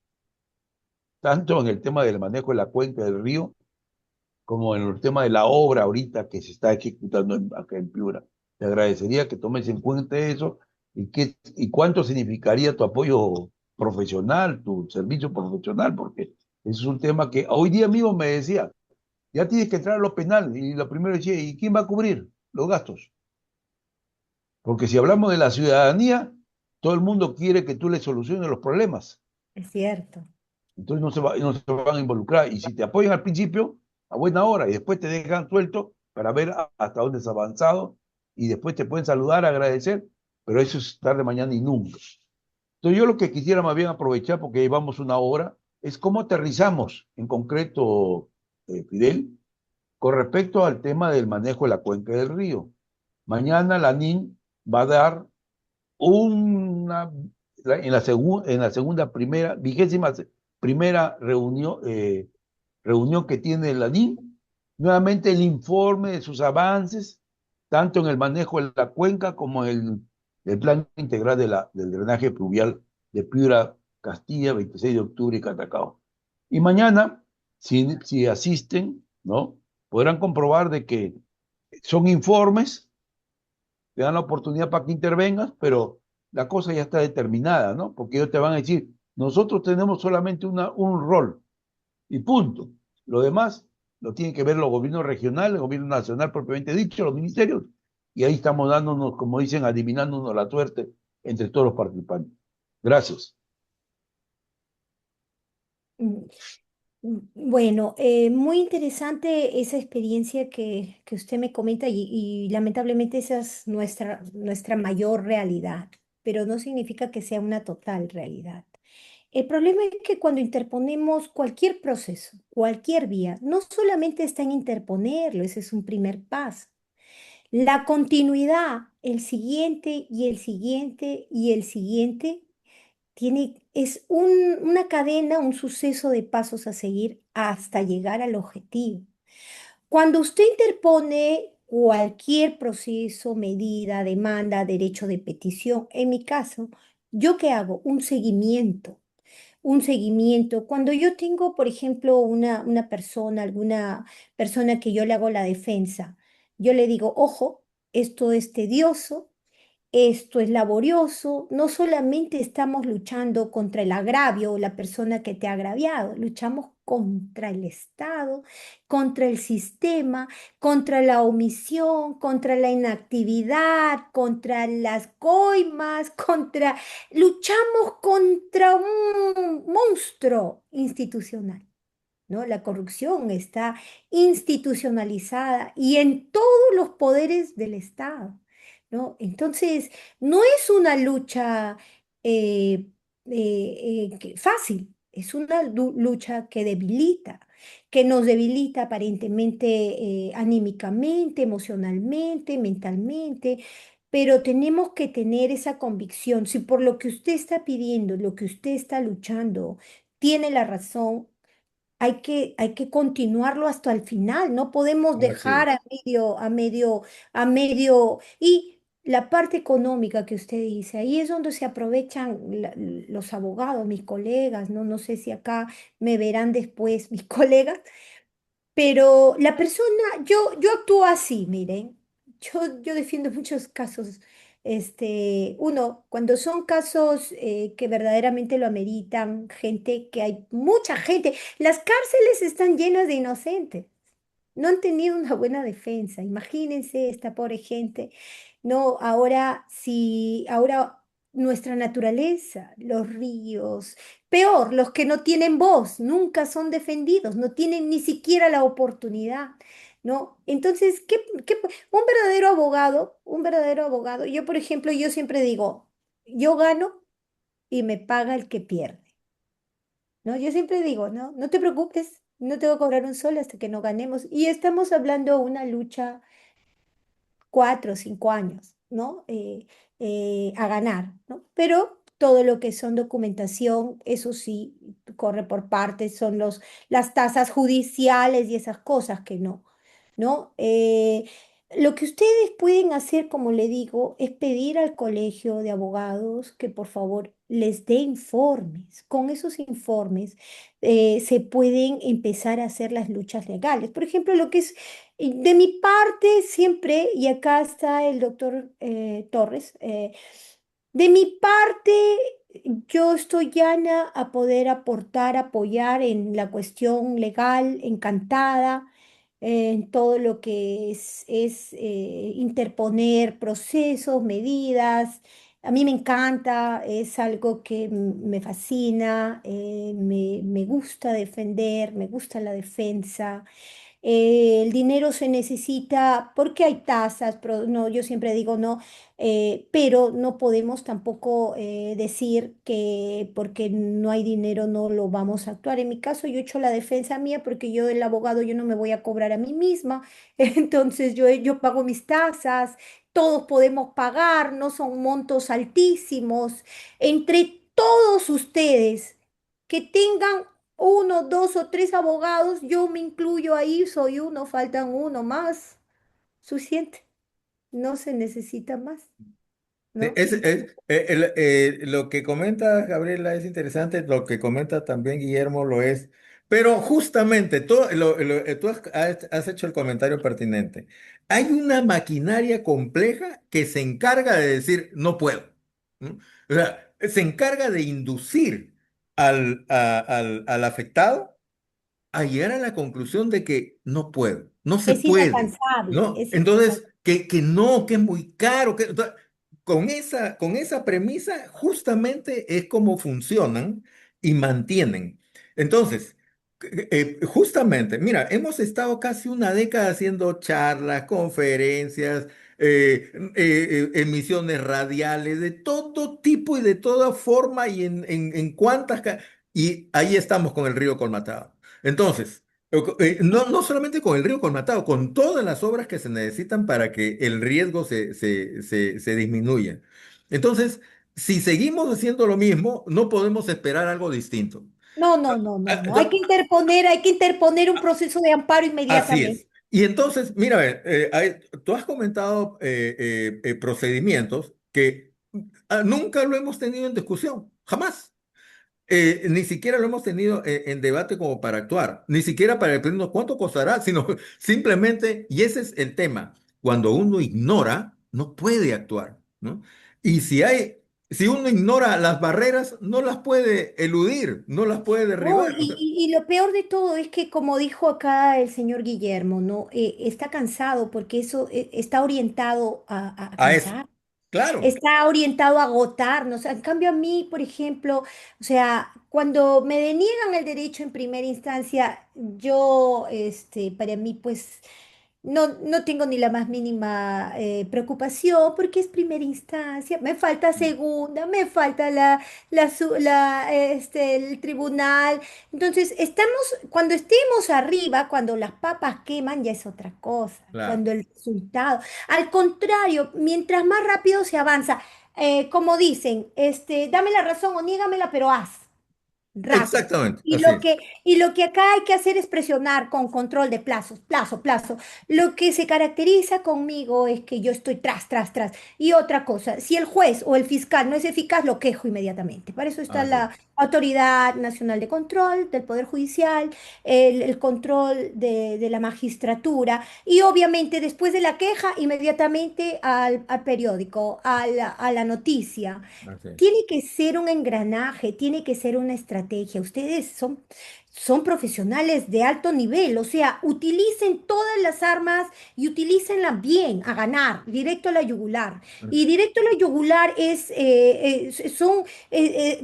tanto en el tema del manejo de la cuenca del río como en el tema de la obra ahorita que se está ejecutando acá en Piura. Te agradecería que tomes en cuenta eso y cuánto significaría tu apoyo profesional, tu servicio profesional, porque eso es un tema que hoy día mismo me decía, ya tienes que entrar a lo penal, y lo primero decía, ¿y quién va a cubrir los gastos? Porque si hablamos de la ciudadanía, todo el mundo quiere que tú le soluciones los problemas. es cierto. Entonces no se van a involucrar. Y si te apoyan al principio, a buena hora, y después te dejan suelto para ver hasta dónde has avanzado, y después te pueden saludar, agradecer, pero eso es tarde, mañana y nunca. Entonces yo lo que quisiera más bien aprovechar, porque llevamos una hora, es cómo aterrizamos en concreto, Fidel, con respecto al tema del manejo de la cuenca del río. Mañana la NIN va a dar una, en la segunda, primera, primera reunión que tiene la NIM, nuevamente el informe de sus avances, tanto en el manejo de la cuenca como en el plan integral del drenaje pluvial de Piura, Castilla, 26 de octubre y Catacao. Y mañana, si asisten, ¿no? Podrán comprobar de que son informes, te dan la oportunidad para que intervengas, pero la cosa ya está determinada, ¿no? Porque ellos te van a decir, nosotros tenemos solamente un rol y punto. Lo demás lo tienen que ver los gobiernos regionales, el gobierno nacional propiamente dicho, los ministerios, y ahí estamos dándonos, como dicen, adivinándonos la suerte entre todos los participantes. Gracias. Mm, Bueno, muy interesante esa experiencia que usted me comenta y lamentablemente esa es nuestra mayor realidad, pero no significa que sea una total realidad. El problema es que cuando interponemos cualquier proceso, cualquier vía, no solamente está en interponerlo, ese es un primer paso. La continuidad, el siguiente y el siguiente y el siguiente es una cadena, un suceso de pasos a seguir hasta llegar al objetivo. Cuando usted interpone cualquier proceso, medida, demanda, derecho de petición, en mi caso, ¿yo qué hago? Un seguimiento. Un seguimiento. Cuando yo tengo, por ejemplo, una persona, alguna persona que yo le hago la defensa, yo le digo, ojo, esto es tedioso, esto es laborioso, no solamente estamos luchando contra el agravio o la persona que te ha agraviado, luchamos contra el Estado, contra el sistema, contra la omisión, contra la inactividad, contra las coimas, luchamos contra un monstruo institucional. ¿No? La corrupción está institucionalizada y en todos los poderes del Estado, ¿no? Entonces, no es una lucha fácil, es una lucha que nos debilita aparentemente anímicamente, emocionalmente, mentalmente, pero tenemos que tener esa convicción. Si por lo que usted está pidiendo, lo que usted está luchando, tiene la razón, hay que continuarlo hasta el final, no podemos Así dejar es. a medio, y la parte económica que usted dice, ahí es donde se aprovechan los abogados, mis colegas, ¿no? No sé si acá me verán después mis colegas, pero la persona, yo actúo así, miren, yo defiendo muchos casos uno, cuando son casos que verdaderamente lo ameritan, gente que hay mucha gente, las cárceles están llenas de inocentes, no han tenido una buena defensa. Imagínense esta pobre gente. No, ahora sí, ahora nuestra naturaleza, los ríos, peor, los que no tienen voz, nunca son defendidos, no tienen ni siquiera la oportunidad, ¿no? Entonces, un verdadero abogado, yo por ejemplo, yo siempre digo, yo gano y me paga el que pierde. ¿No? Yo siempre digo, ¿no? No te preocupes, no te voy a cobrar un sol hasta que no ganemos. Y estamos hablando de una lucha 4 o 5 años, ¿no? A ganar, ¿no? Pero todo lo que son documentación, eso sí, corre por partes, son las tasas judiciales y esas cosas que no, ¿no? Lo que ustedes pueden hacer, como le digo, es pedir al colegio de abogados que por favor les dé informes. Con esos informes se pueden empezar a hacer las luchas legales. Por ejemplo, lo que es y de mi parte, siempre, y acá está el doctor Torres, de mi parte, yo estoy llana a poder aportar, apoyar en la cuestión legal, encantada, en todo lo que es interponer procesos, medidas. A mí me encanta, es algo que me fascina, me gusta defender, me gusta la defensa. El dinero se necesita porque hay tasas, pero no, yo siempre digo no, pero no podemos tampoco decir que porque no hay dinero no lo vamos a actuar. En mi caso, yo he hecho la defensa mía porque yo, el abogado, yo no me voy a cobrar a mí misma, entonces yo pago mis tasas, todos podemos pagar, no son montos altísimos. Entre todos ustedes que tengan 1, 2 o 3 abogados, yo me incluyo ahí, soy uno, faltan uno más, suficiente, no se necesita más, ¿no? Lo que comenta Gabriela es interesante, lo que comenta también Guillermo lo es, pero justamente tú has hecho el comentario pertinente. Hay una maquinaria compleja que se encarga de decir no puedo, ¿no? O sea, se encarga de inducir al afectado a llegar a la conclusión de que no puedo, no se Es puede, inalcanzable, ¿no? es Entonces, inalcanzable. que no, que es muy caro, que, o sea, con esa premisa justamente es como funcionan y mantienen. Entonces, justamente, mira, hemos estado casi una década haciendo charlas, conferencias, emisiones radiales de todo tipo y de toda forma y en cuantas... Y ahí estamos con el río colmatado. Entonces, no solamente con el río colmatado, con todas las obras que se necesitan para que el riesgo se disminuya. Entonces, si seguimos haciendo lo mismo, no podemos esperar algo distinto. No, no, no, no, Ah, no, hay que interponer un proceso de amparo Así inmediatamente. es. Y entonces, mira, a ver, tú has comentado procedimientos que nunca lo hemos tenido en discusión, jamás. Ni siquiera lo hemos tenido en debate como para actuar, ni siquiera para decirnos cuánto costará, sino simplemente, y ese es el tema, cuando uno ignora, no puede actuar, ¿no? Y si uno ignora las barreras, no las puede eludir, no las puede No, derribar. O sea, y lo peor de todo es que, como dijo acá el señor Guillermo, ¿no? Está cansado porque eso está orientado a a eso, cansar. claro, Está orientado a agotarnos. En cambio, a mí, por ejemplo, o sea, cuando me deniegan el derecho en primera instancia, yo, para mí, pues, no tengo ni la más mínima preocupación porque es primera instancia. Me falta segunda, me falta el tribunal. Entonces, cuando estemos arriba, cuando las papas queman, ya es otra cosa. claro, Cuando el resultado. Al contrario, mientras más rápido se avanza, como dicen, dame la razón o niégamela, pero haz rápido. exactamente, Y así lo es. que, y lo que acá hay que hacer es presionar con control de plazos, plazo, plazo. Lo que se caracteriza conmigo es que yo estoy tras, tras, tras. Y otra cosa, si el juez o el fiscal no es eficaz, lo quejo inmediatamente. Para eso está Así es. Autoridad Nacional de Control del Poder Judicial, el control de la magistratura y obviamente después de la queja inmediatamente al periódico, a la noticia. Así. Tiene que ser un engranaje, tiene que ser una estrategia. Ustedes son profesionales de alto nivel, o sea, utilicen todas las armas y utilícenlas bien, a ganar, directo a la yugular. Y directo a la yugular son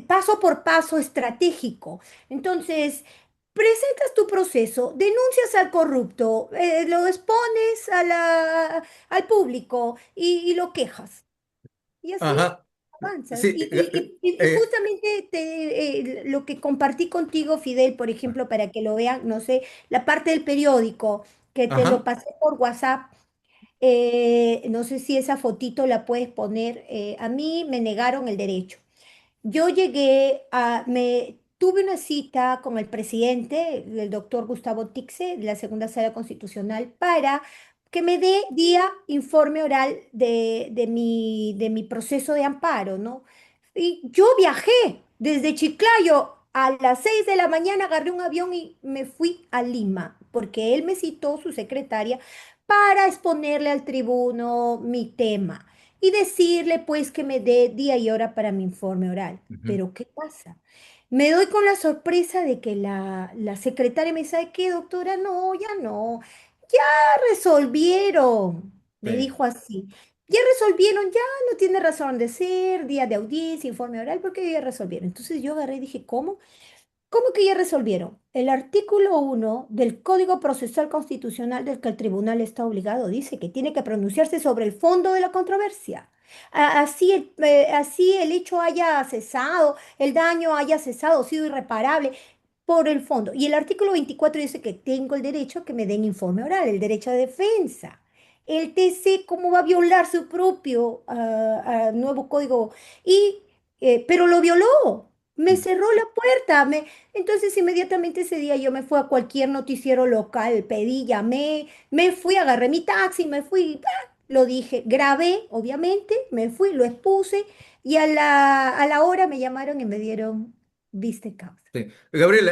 paso por paso estratégico. Entonces, presentas tu proceso, denuncias al corrupto, lo expones al público y lo quejas. Y así Ajá. avanzas. Sí, Y justamente lo que compartí contigo, Fidel, por ejemplo, para que lo vean, no sé, la parte del periódico, que te lo ajá. pasé por WhatsApp, no sé si esa fotito la puedes poner. A mí me negaron el derecho. Yo tuve una cita con el presidente, el doctor Gustavo Tixe, de la Segunda Sala Constitucional, para que me dé día informe oral de mi proceso de amparo, ¿no? Y yo viajé desde Chiclayo a las 6 de la mañana, agarré un avión y me fui a Lima, porque él me citó, su secretaria, para exponerle al tribuno mi tema y decirle pues que me dé día y hora para mi informe oral. Ujú. Pero ¿qué pasa? Me doy con la sorpresa de que la secretaria me dice, ¿sabe qué, doctora? No, ya no, ya resolvieron, me Sí. dijo así. Ya resolvieron, ya no tiene razón de ser, día de audiencia, informe oral, porque ya resolvieron. Entonces yo agarré y dije, ¿cómo? ¿Cómo que ya resolvieron? El artículo 1 del Código Procesal Constitucional del que el tribunal está obligado dice que tiene que pronunciarse sobre el fondo de la controversia. Así el hecho haya cesado, el daño haya cesado, sido irreparable por el fondo. Y el artículo 24 dice que tengo el derecho a que me den informe oral, el derecho a defensa. El TC, ¿cómo va a violar su propio nuevo código? Pero lo violó. Me cerró la puerta. Entonces, inmediatamente ese día yo me fui a cualquier noticiero local, pedí, llamé, me fui, agarré mi taxi, me fui, lo dije, grabé, obviamente, me fui, lo expuse y a la hora me llamaron y me dieron vista y causa. Sí. Gabriela,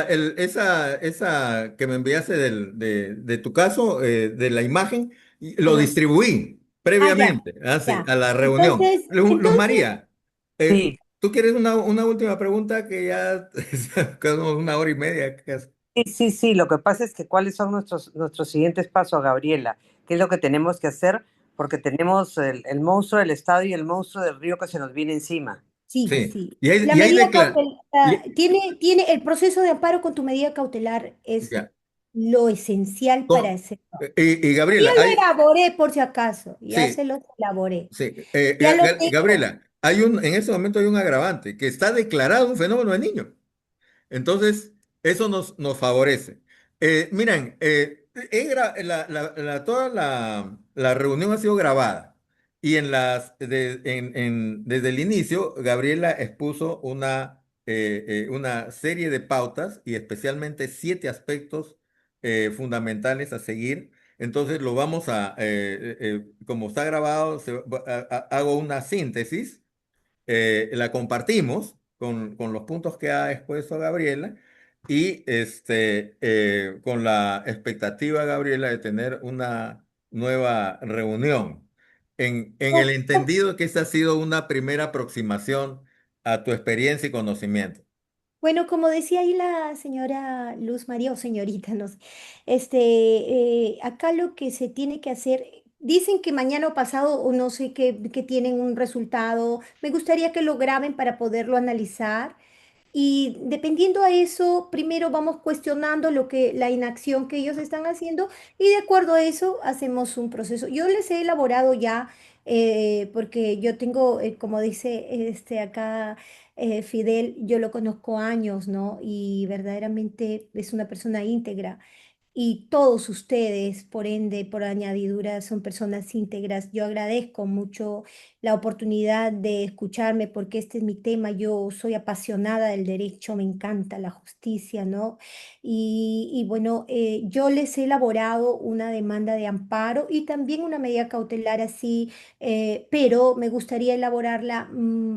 esa que me enviaste de tu caso, de la imagen, lo Ajá. distribuí Ya, previamente, sí, ya. a la reunión. Entonces, Luz entonces, María, Sí, ¿tú quieres una última pregunta que ya quedamos una hora y media casi? sí, sí, sí. Lo que pasa es que cuáles son nuestros siguientes pasos, Gabriela. ¿Qué es lo que tenemos que hacer? Porque tenemos el monstruo del Estado y el monstruo del río que se nos viene encima. sí, Sí, sí. y hay, La y hay medida decla- cautelar, y- tiene el proceso de amparo con tu medida cautelar es ya, lo esencial para con- ese. y Ya Gabriela, lo elaboré por si acaso, ya se sí, los elaboré, sí, ya lo tengo. Gabriela, en este momento hay un agravante, que está declarado un fenómeno de niño. Entonces, eso nos favorece. Miren, toda la reunión ha sido grabada y desde el inicio, Gabriela expuso una serie de pautas y especialmente 7 aspectos fundamentales a seguir. Entonces, como está grabado, hago una síntesis, la compartimos con los puntos que ha expuesto Gabriela y con la expectativa, Gabriela, de tener una nueva reunión, en el entendido que esta ha sido una primera aproximación a tu experiencia y conocimiento. Bueno, como decía ahí la señora Luz María o señorita, no sé, acá lo que se tiene que hacer, dicen que mañana o pasado o no sé que tienen un resultado, me gustaría que lo graben para poderlo analizar. Y dependiendo a eso, primero vamos cuestionando la inacción que ellos están haciendo y de acuerdo a eso hacemos un proceso. Yo les he elaborado ya, porque yo tengo, como dice acá Fidel, yo lo conozco años, ¿no? Y verdaderamente es una persona íntegra. Y todos ustedes, por ende, por añadidura, son personas íntegras. Yo agradezco mucho la oportunidad de escucharme porque este es mi tema. Yo soy apasionada del derecho, me encanta la justicia, ¿no? Y bueno, yo les he elaborado una demanda de amparo y también una medida cautelar así, pero me gustaría elaborarla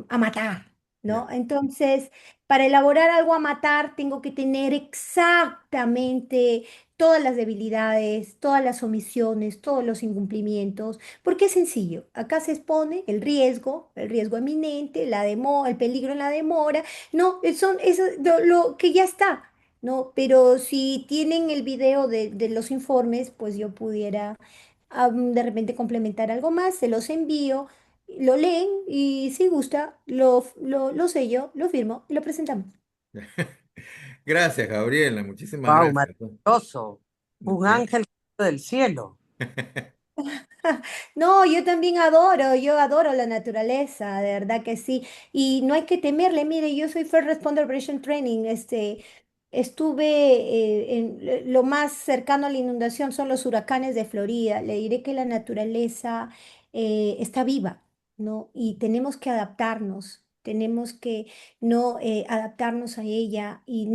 a matar, ¿no? Ya. Entonces, Para elaborar algo a matar tengo que tener exactamente todas las debilidades, todas las omisiones, todos los incumplimientos, porque es sencillo. Acá se expone el riesgo eminente, el peligro en la demora. No, eso es lo que ya está. No, pero si tienen el video de los informes, pues yo pudiera de repente complementar algo más, se los envío, lo leen y si gusta, lo sello, lo firmo y lo presentamos. Gracias, Gabriela, muchísimas Wow, gracias. maravilloso. Un Ya. ángel del cielo. No, yo adoro la naturaleza, de verdad que sí. Y no hay que temerle, mire, yo soy First Responder Operation Training, estuve lo más cercano a la inundación son los huracanes de Florida. Le diré que la naturaleza está viva, ¿no? Y tenemos que adaptarnos. Tenemos que no adaptarnos a ella. Y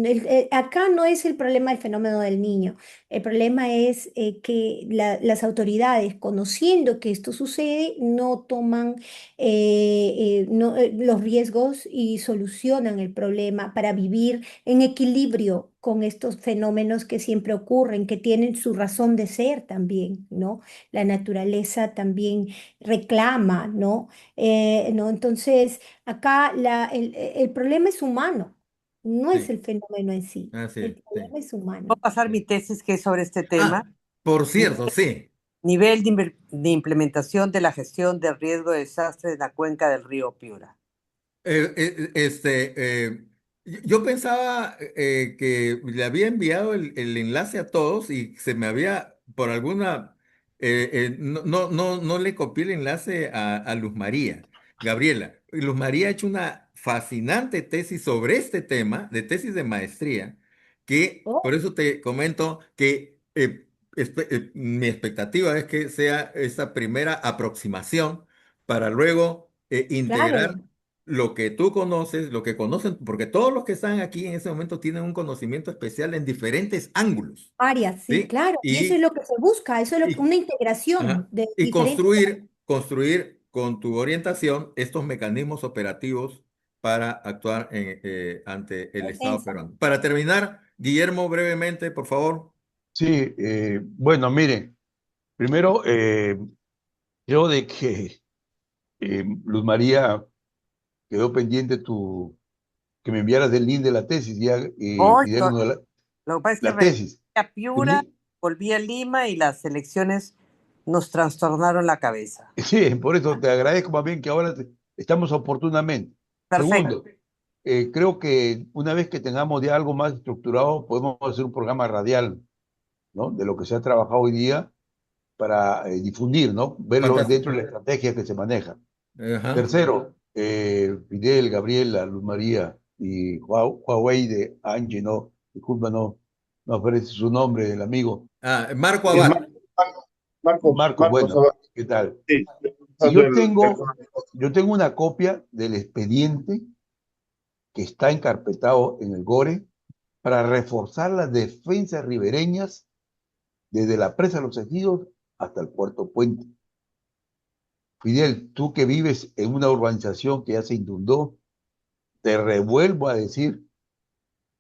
acá no es el problema del fenómeno del niño. El problema es que las autoridades, conociendo que esto sucede, no toman los riesgos y solucionan el problema para vivir en equilibrio con estos fenómenos que siempre ocurren, que tienen su razón de ser también, ¿no? La naturaleza también reclama, ¿no? ¿No? Entonces, acá el problema es humano, no es Sí, el fenómeno en sí, así el es, sí. problema es Voy humano. a pasar mi Sí. tesis que es sobre este tema. Ah, por Ni- cierto, sí. Nivel de implementación de la gestión de riesgo de desastre en la cuenca del río Piura. Yo pensaba que le había enviado el enlace a todos y se me había, por alguna, no le copié el enlace a Luz María. Gabriela, Luz María ha hecho una fascinante tesis sobre este tema, de tesis de maestría, que por Oh, eso te comento que mi expectativa es que sea esta primera aproximación para luego integrar claro, lo que tú conoces, lo que conocen, porque todos los que están aquí en ese momento tienen un conocimiento especial en diferentes ángulos, varias, sí, ¿sí? claro, y eso es lo que se busca, eso es una Y, integración ajá, de y diferentes. construir con tu orientación estos mecanismos operativos para actuar ante el Estado Eso. peruano. Para terminar, Guillermo, brevemente, por favor. Sí, bueno, miren, primero, creo de que Luz María quedó pendiente que me enviaras el link de la tesis, ya, Hoy, Fidel, uno de lo que pasa es que la regresé tesis. a Piura, Tení- volví a Lima y las elecciones nos trastornaron la cabeza. sí, por eso te agradezco más bien que ahora estamos oportunamente. Perfecto. Segundo, creo que una vez que tengamos ya algo más estructurado, podemos hacer un programa radial, ¿no? De lo que se ha trabajado hoy día para difundir, ¿no? Verlo Fantástico. dentro de la estrategia que se maneja. Ajá. Tercero, Fidel, Gabriela, Luz María y Huawei de Angie, no, disculpa, no aparece su nombre, el amigo. Ah, Marco Es Abad. Marcos, Marcos, bueno, ¿qué tal? sí, Y revisando el- yo tengo una copia del expediente que está encarpetado en el GORE para reforzar las defensas ribereñas desde la presa de los Ejidos hasta el puerto Puente. Fidel, tú que vives en una urbanización que ya se inundó, te revuelvo a decir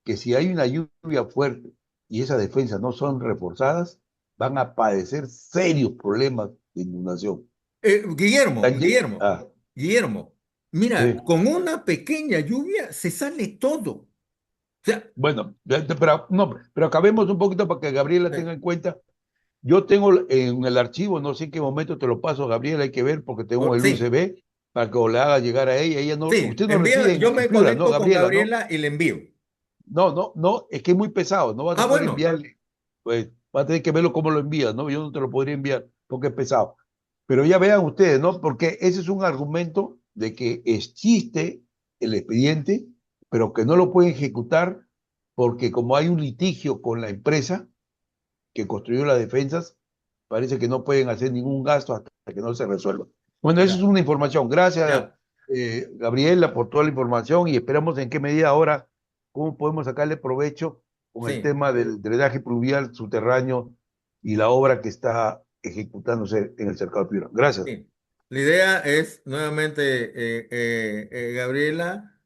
que si hay una lluvia fuerte y esas defensas no son reforzadas, van a padecer serios problemas de inundación. Guillermo, Están Guillermo, Ah, Guillermo, sí. mira, con una pequeña lluvia se sale todo. O sea, Bueno, pero, no, pero acabemos un poquito para que Gabriela tenga en cuenta. Yo tengo en el archivo, no sé en qué momento te lo paso, Gabriela, hay que ver porque tengo el sí, USB para que le haga llegar a ella. Ella no, sí, usted no reside yo en me Piura, ¿no, conecto con Gabriela? ¿No? Gabriela y le envío. No, es que es muy pesado, no vas Ah, a poder bueno, enviarle. Pues vas a tener que verlo cómo lo envías, ¿no? Yo no te lo podría enviar porque es pesado. Pero ya vean ustedes, ¿no? Porque ese es un argumento de que existe el expediente, pero que no lo pueden ejecutar porque como hay un litigio con la empresa que construyó las defensas, parece que no pueden hacer ningún gasto hasta que no se resuelva. Bueno, eso es ya, una información. Gracias, ya, Gabriela, por toda la información y esperamos en qué medida ahora, cómo podemos sacarle provecho con el sí, tema del drenaje pluvial subterráneo y la obra que está ejecutándose en el cercado de Piura. Gracias. sí. La idea es nuevamente, Gabriela,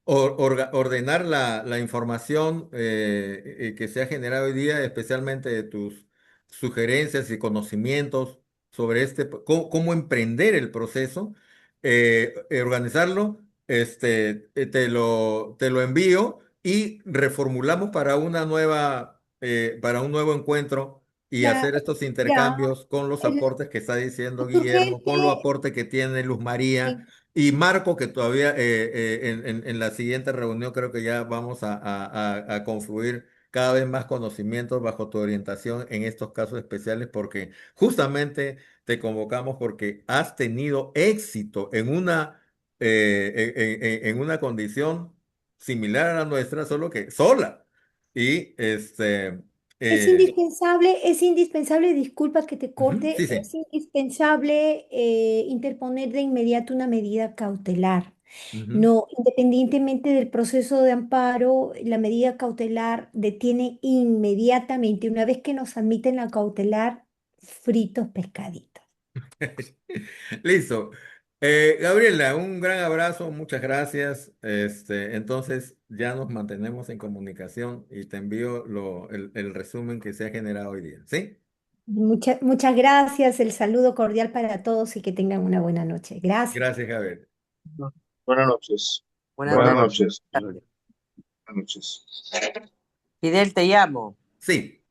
ordenar la información que se ha generado hoy día, especialmente de tus sugerencias y conocimientos sobre cómo emprender el proceso, organizarlo, te lo envío y reformulamos para un nuevo encuentro y Ya, hacer estos ya, intercambios con los el- aportes que está diciendo es Guillermo, con los urgente. aportes que tiene Luz María Sí, y Marco, que todavía en la siguiente reunión creo que ya vamos a confluir cada vez más conocimientos bajo tu orientación en estos casos especiales, porque justamente te convocamos porque has tenido éxito en una condición similar a la nuestra, solo que sola. Y eh, es indispensable, disculpa que te ujú, corte, sí, sí. es indispensable interponer de inmediato una medida cautelar. Ujú. No, independientemente del proceso de amparo, la medida cautelar detiene inmediatamente, una vez que nos admiten la cautelar, fritos pescaditos. Listo. Gabriela, un gran abrazo, muchas gracias. Entonces ya nos mantenemos en comunicación y te envío el resumen que se ha generado hoy día. ¿Sí? Muchas gracias, el saludo cordial para todos y que tengan una buena noche. Gracias. Gracias, Gabriel. Buenas noches. Buenas Buenas noches. noches. Buenas noches. Fidel, te llamo. Sí.